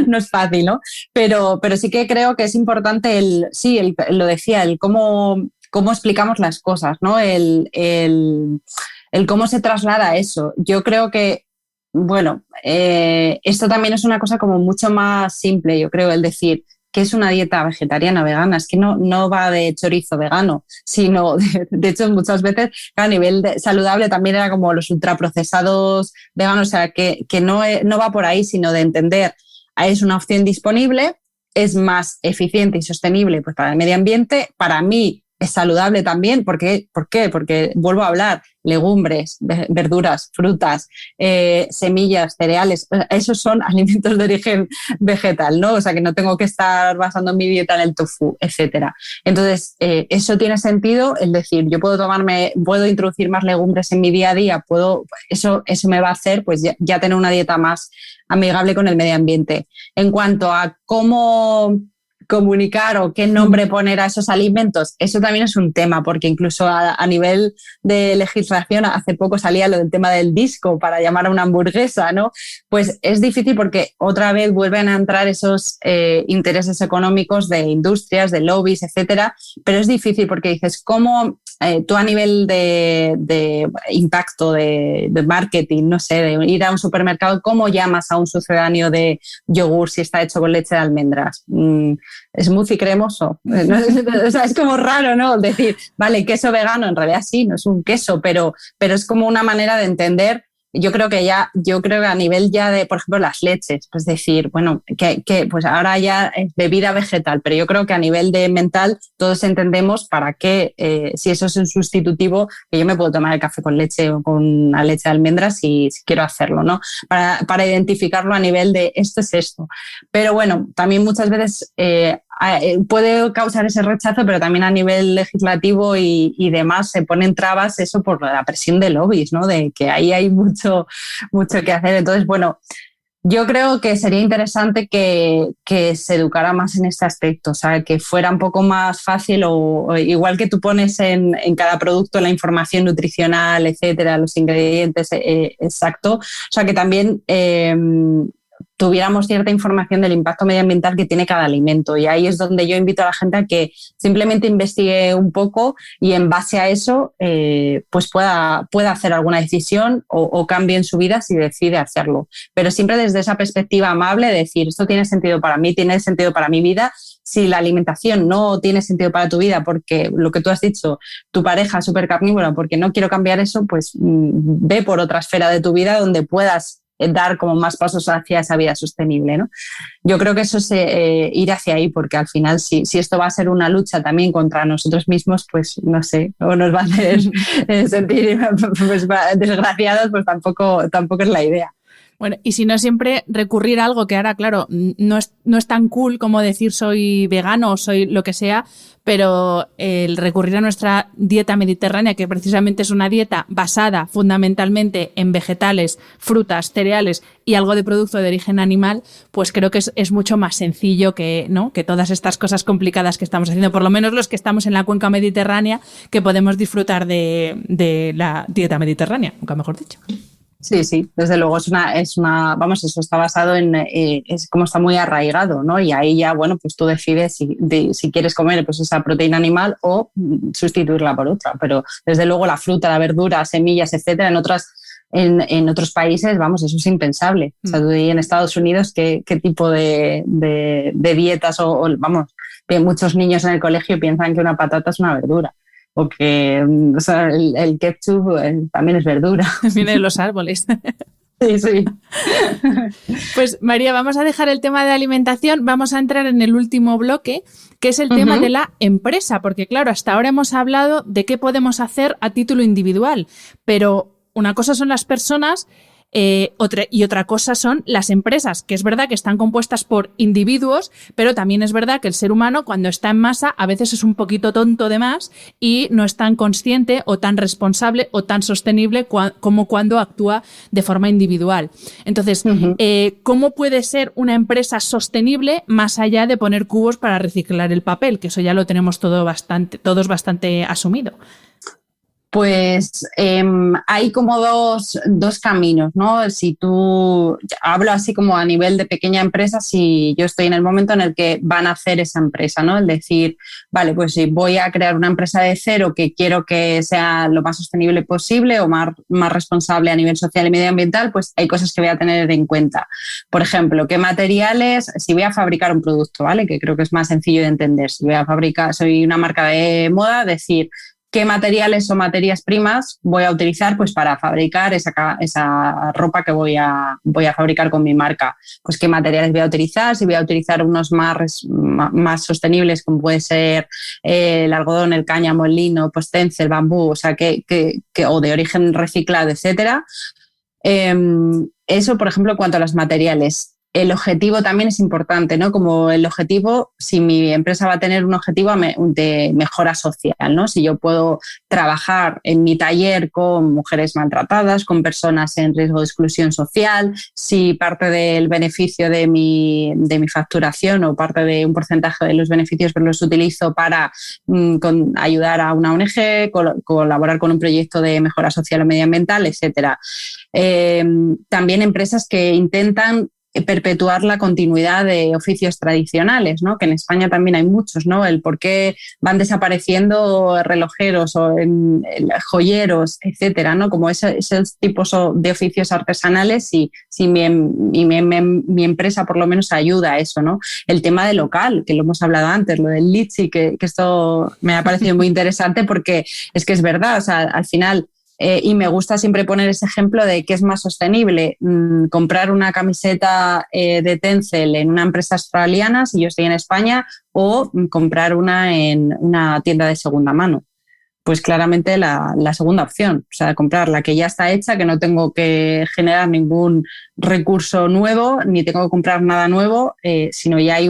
no es fácil, ¿no? Pero sí que creo que es importante lo decía, el cómo explicamos las cosas, ¿no? El cómo se traslada eso. Yo creo que bueno, esto también es una cosa como mucho más simple, yo creo, el decir que es una dieta vegetariana, vegana. Es que no va de chorizo vegano, sino, de hecho, muchas veces a nivel saludable también era como los ultraprocesados veganos, o sea, que no va por ahí, sino de entender, es una opción disponible, es más eficiente y sostenible pues, para el medio ambiente, para mí es saludable también. ¿Por qué? Porque vuelvo a hablar, legumbres, verduras, frutas, semillas, cereales, esos son alimentos de origen vegetal, ¿no? O sea, que no tengo que estar basando mi dieta en el tofu, etcétera. Entonces, eso tiene sentido, es decir, yo puedo introducir más legumbres en mi día a día, eso me va a hacer pues ya tener una dieta más amigable con el medio ambiente. En cuanto a cómo comunicar o qué nombre poner a esos alimentos, eso también es un tema, porque incluso a nivel de legislación hace poco salía lo del tema del disco para llamar a una hamburguesa, ¿no? Pues es difícil porque otra vez vuelven a entrar esos intereses económicos de industrias, de lobbies, etcétera, pero es difícil porque dices, ¿cómo tú a nivel de impacto, de marketing, no sé, de ir a un supermercado, ¿cómo llamas a un sucedáneo de yogur si está hecho con leche de almendras? Smoothie cremoso. O sea, es como raro, ¿no? Decir, vale, queso vegano, en realidad sí, no es un queso, pero es como una manera de entender. Yo creo que a nivel ya de, por ejemplo, las leches, pues decir, bueno, que pues ahora ya es bebida vegetal, pero yo creo que a nivel de mental todos entendemos para qué, si eso es un sustitutivo, que yo me puedo tomar el café con leche o con una leche de almendras si quiero hacerlo, ¿no? Para identificarlo a nivel de esto es esto. Pero bueno, también muchas veces puede causar ese rechazo, pero también a nivel legislativo y demás se ponen trabas eso por la presión de lobbies, ¿no? De que ahí hay mucho que hacer. Entonces, bueno, yo creo que sería interesante que se educara más en este aspecto, o sea, que fuera un poco más fácil o igual que tú pones en cada producto la información nutricional, etcétera, los ingredientes exacto, o sea, que también tuviéramos cierta información del impacto medioambiental que tiene cada alimento. Y ahí es donde yo invito a la gente a que simplemente investigue un poco y en base a eso pues pueda hacer alguna decisión o cambie en su vida si decide hacerlo. Pero siempre desde esa perspectiva amable, decir, esto tiene sentido para mí, tiene sentido para mi vida. Si la alimentación no tiene sentido para tu vida porque lo que tú has dicho, tu pareja es súper carnívora, porque no quiero cambiar eso, pues ve por otra esfera de tu vida donde puedas dar como más pasos hacia esa vida sostenible, ¿no? Yo creo que eso es ir hacia ahí, porque al final si esto va a ser una lucha también contra nosotros mismos, pues no sé, o nos va a hacer sentir pues, desgraciados, pues tampoco es la idea. Bueno, y si no, siempre recurrir a algo que ahora, claro, no es tan cool como decir soy vegano o soy lo que sea, pero el recurrir a nuestra dieta mediterránea, que precisamente es una dieta basada fundamentalmente en vegetales, frutas, cereales y algo de producto de origen animal, pues creo que es mucho más sencillo que, ¿no?, que todas estas cosas complicadas que estamos haciendo, por lo menos los que estamos en la cuenca mediterránea, que podemos disfrutar de la dieta mediterránea, nunca mejor dicho. Sí, desde luego es una, vamos, eso está basado es como está muy arraigado, ¿no? Y ahí ya, bueno, pues tú decides si quieres comer pues esa proteína animal o sustituirla por otra, pero desde luego la fruta, la verdura, semillas, etcétera, en otros países, vamos, eso es impensable. O sea, tú en Estados Unidos, ¿qué tipo de dietas vamos, muchos niños en el colegio piensan que una patata es una verdura. O que o sea, el ketchup también es verdura. Viene de los árboles. Sí. Pues María, vamos a dejar el tema de alimentación, vamos a entrar en el último bloque, que es el tema de la empresa, porque claro, hasta ahora hemos hablado de qué podemos hacer a título individual, pero una cosa son las personas otra cosa son las empresas, que es verdad que están compuestas por individuos, pero también es verdad que el ser humano cuando está en masa a veces es un poquito tonto de más y no es tan consciente o tan responsable o tan sostenible como cuando actúa de forma individual. Entonces, ¿cómo puede ser una empresa sostenible más allá de poner cubos para reciclar el papel? Que eso ya lo tenemos todos bastante asumido. Pues hay como dos caminos, ¿no? Si tú, hablo así como a nivel de pequeña empresa, si yo estoy en el momento en el que van a hacer esa empresa, ¿no? El decir, vale, pues si voy a crear una empresa de cero que quiero que sea lo más sostenible posible o más responsable a nivel social y medioambiental, pues hay cosas que voy a tener en cuenta. Por ejemplo, ¿qué materiales? Si voy a fabricar un producto, ¿vale? Que creo que es más sencillo de entender. Si voy a fabricar, soy una marca de moda, decir, ¿qué materiales o materias primas voy a utilizar pues, para fabricar esa ropa que voy a fabricar con mi marca? Pues qué materiales voy a utilizar, si voy a utilizar unos más sostenibles como puede ser el algodón, el cáñamo, el lino, pues tencel, bambú, o sea, o de origen reciclado, etcétera. Eso, por ejemplo, en cuanto a los materiales. El objetivo también es importante, ¿no? Como el objetivo, si mi empresa va a tener un objetivo de mejora social, ¿no? Si yo puedo trabajar en mi taller con mujeres maltratadas, con personas en riesgo de exclusión social, si parte del beneficio de mi facturación o parte de un porcentaje de los beneficios pues los utilizo para ayudar a una ONG, colaborar con un proyecto de mejora social o medioambiental, etcétera. También empresas que intentan perpetuar la continuidad de oficios tradicionales, ¿no? Que en España también hay muchos, ¿no? El por qué van desapareciendo relojeros o joyeros, etcétera, ¿no? Como esos tipos de oficios artesanales, si mi empresa por lo menos ayuda a eso, ¿no? El tema del local, que lo hemos hablado antes, lo del litchi, que esto me ha parecido muy interesante porque es que es verdad, o sea, al final... y me gusta siempre poner ese ejemplo de que es más sostenible comprar una camiseta de Tencel en una empresa australiana, si yo estoy en España, o comprar una en una tienda de segunda mano. Pues claramente la segunda opción, o sea, comprar la que ya está hecha, que no tengo que generar ningún recurso nuevo, ni tengo que comprar nada nuevo, sino ya hay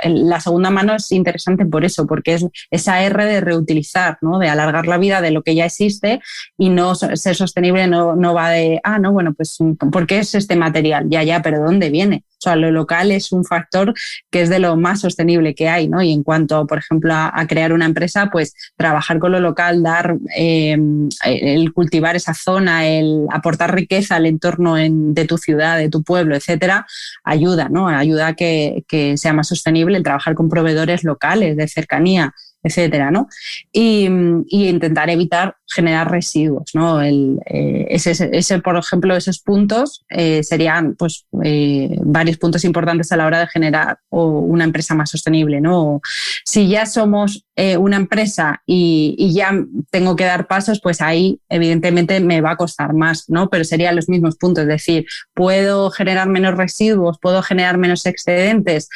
la segunda mano es interesante por eso, porque es esa R de reutilizar, ¿no? De alargar la vida de lo que ya existe y no ser sostenible no va de, no, bueno, pues ¿por qué es este material? Ya, pero ¿dónde viene? O sea, lo local es un factor que es de lo más sostenible que hay, ¿no? Y en cuanto, por ejemplo, a crear una empresa, pues trabajar con lo local, dar el cultivar esa zona, el aportar riqueza al entorno de tu ciudad, de tu pueblo, etcétera, ayuda, ¿no? Ayuda a que sea más sostenible el trabajar con proveedores locales de cercanía, etcétera, ¿no? Y intentar evitar generar residuos, ¿no? Ese, por ejemplo, esos puntos serían pues, varios puntos importantes a la hora de generar una empresa más sostenible, ¿no? Si ya somos una empresa y ya tengo que dar pasos, pues ahí evidentemente me va a costar más, ¿no? Pero serían los mismos puntos, es decir, puedo generar menos residuos, puedo generar menos excedentes,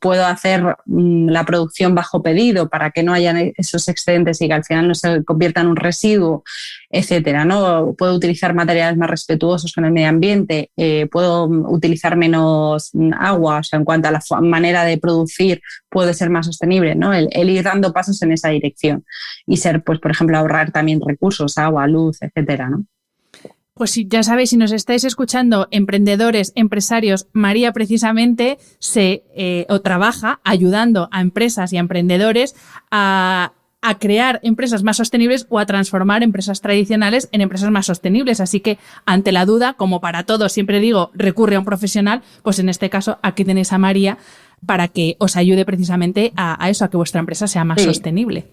puedo hacer la producción bajo pedido para que no haya esos excedentes y que al final no se convierta en un residuo, etcétera, ¿no? Puedo utilizar materiales más respetuosos con el medio ambiente, puedo utilizar menos agua, o sea, en cuanto a la manera de producir puede ser más sostenible, ¿no? El ir dando pasos en esa dirección y ser, pues, por ejemplo, ahorrar también recursos, agua, luz, etcétera, ¿no? Pues ya sabéis, si nos estáis escuchando, emprendedores, empresarios, María precisamente trabaja ayudando a empresas y a emprendedores a crear empresas más sostenibles o a transformar empresas tradicionales en empresas más sostenibles. Así que, ante la duda, como para todos, siempre digo, recurre a un profesional, pues en este caso aquí tenéis a María para que os ayude precisamente a eso, a que vuestra empresa sea más sostenible.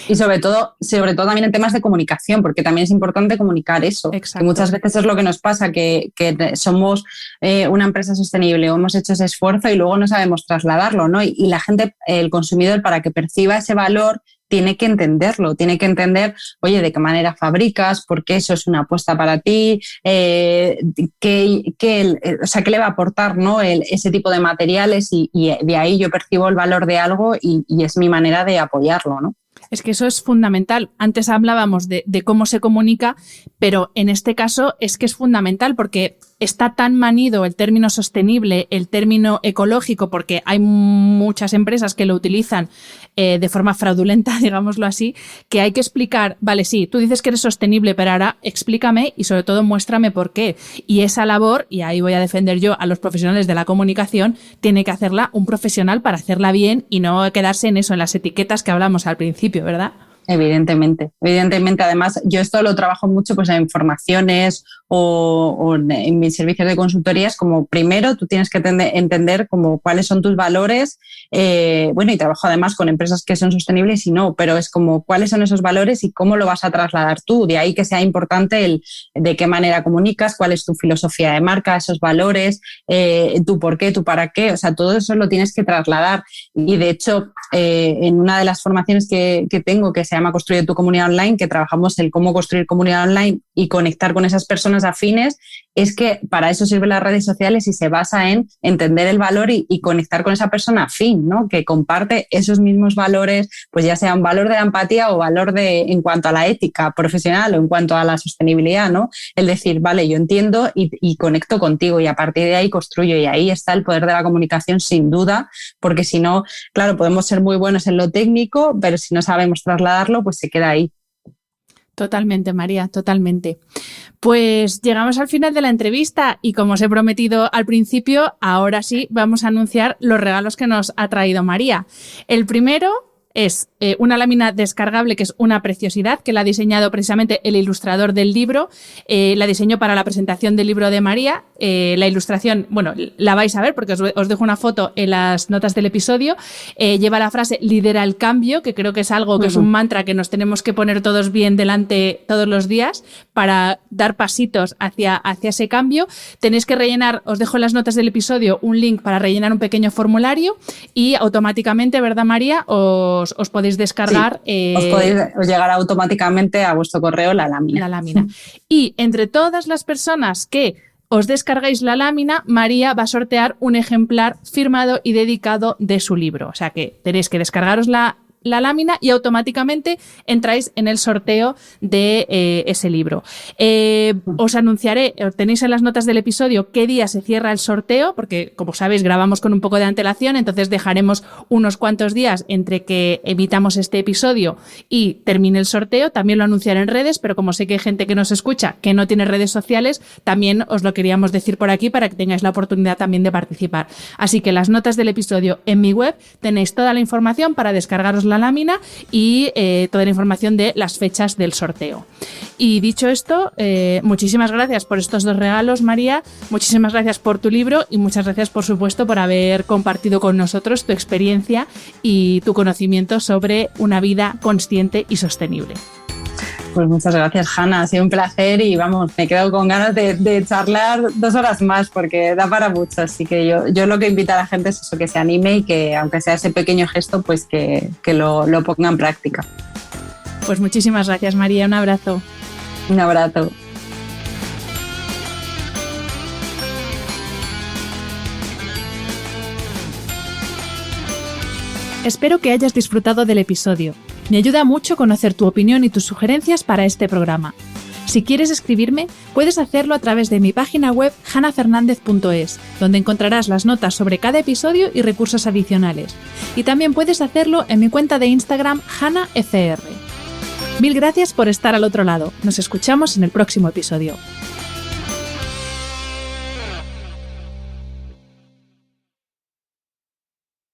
Y sobre todo también en temas de comunicación, porque también es importante comunicar eso. Exacto. Que muchas veces es lo que nos pasa, que somos una empresa sostenible o hemos hecho ese esfuerzo y luego no sabemos trasladarlo, ¿no? Y la gente, el consumidor, para que perciba ese valor, tiene que entenderlo, tiene que entender, oye, de qué manera fabricas, por qué eso es una apuesta para ti, qué le va a aportar, ¿no? Ese tipo de materiales y de ahí yo percibo el valor de algo y es mi manera de apoyarlo, ¿no? Es que eso es fundamental. Antes hablábamos de cómo se comunica, pero en este caso es que es fundamental porque está tan manido el término sostenible, el término ecológico, porque hay muchas empresas que lo utilizan de forma fraudulenta, digámoslo así, que hay que explicar, vale, sí, tú dices que eres sostenible, pero ahora explícame y sobre todo muéstrame por qué. Y esa labor, y ahí voy a defender yo a los profesionales de la comunicación, tiene que hacerla un profesional para hacerla bien y no quedarse en eso, en las etiquetas que hablamos al principio, ¿verdad? Evidentemente. Además, yo esto lo trabajo mucho pues, en formaciones o en mis servicios de consultorías, como primero tú tienes que entender como cuáles son tus valores, y trabajo además con empresas que son sostenibles y no, pero es como cuáles son esos valores y cómo lo vas a trasladar tú. De ahí que sea importante de qué manera comunicas, cuál es tu filosofía de marca, esos valores, tu por qué, tu para qué, o sea, todo eso lo tienes que trasladar. Y de hecho, en una de las formaciones que tengo, que se llama Construye tu comunidad online, que trabajamos el cómo construir comunidad online y conectar con esas personas afines, es que para eso sirven las redes sociales y se basa en entender el valor y conectar con esa persona afín, ¿no? Que comparte esos mismos valores, pues ya sea un valor de la empatía o valor en cuanto a la ética profesional o en cuanto a la sostenibilidad, ¿no? El decir, vale, yo entiendo y conecto contigo y a partir de ahí construyo, y ahí está el poder de la comunicación sin duda, porque si no, claro, podemos ser muy buenos en lo técnico, pero si no sabemos trasladarlo, pues se queda ahí. Totalmente, María, totalmente. Pues llegamos al final de la entrevista y como os he prometido al principio, ahora sí vamos a anunciar los regalos que nos ha traído María. El primero es una lámina descargable que es una preciosidad, que la ha diseñado precisamente el ilustrador del libro. La diseñó para la presentación del libro de María. La ilustración, bueno, la vais a ver porque os dejo una foto en las notas del episodio. Lleva la frase "lidera el cambio", que creo que es algo que es un mantra que nos tenemos que poner todos bien delante todos los días para dar pasitos hacia ese cambio. Tenéis que rellenar, os dejo en las notas del episodio un link para rellenar un pequeño formulario y automáticamente, ¿verdad, María? Os podéis descargar. Sí, os llegará automáticamente a vuestro correo la lámina. La lámina. Y entre todas las personas que os descargáis la lámina, María va a sortear un ejemplar firmado y dedicado de su libro. O sea que tenéis que descargaros la lámina y automáticamente entráis en el sorteo de ese libro. Os anunciaré, tenéis en las notas del episodio qué día se cierra el sorteo, porque como sabéis grabamos con un poco de antelación, entonces dejaremos unos cuantos días entre que emitamos este episodio y termine el sorteo. También lo anunciaré en redes, pero como sé que hay gente que nos escucha que no tiene redes sociales, también os lo queríamos decir por aquí para que tengáis la oportunidad también de participar. Así que en las notas del episodio en mi web tenéis toda la información para descargaros la lámina y toda la información de las fechas del sorteo. Y dicho esto, muchísimas gracias por estos 2 regalos, María, muchísimas gracias por tu libro y muchas gracias, por supuesto, por haber compartido con nosotros tu experiencia y tu conocimiento sobre una vida consciente y sostenible. Pues muchas gracias, Hanna, ha sido un placer y vamos, me quedo con ganas de charlar 2 horas más porque da para mucho, así que yo lo que invito a la gente es eso, que se anime y que aunque sea ese pequeño gesto, pues que lo ponga en práctica. Pues muchísimas gracias, María, un abrazo. Un abrazo. Espero que hayas disfrutado del episodio. Me ayuda mucho conocer tu opinión y tus sugerencias para este programa. Si quieres escribirme, puedes hacerlo a través de mi página web hannafernandez.es, donde encontrarás las notas sobre cada episodio y recursos adicionales. Y también puedes hacerlo en mi cuenta de Instagram hannafr. Mil gracias por estar al otro lado. Nos escuchamos en el próximo episodio.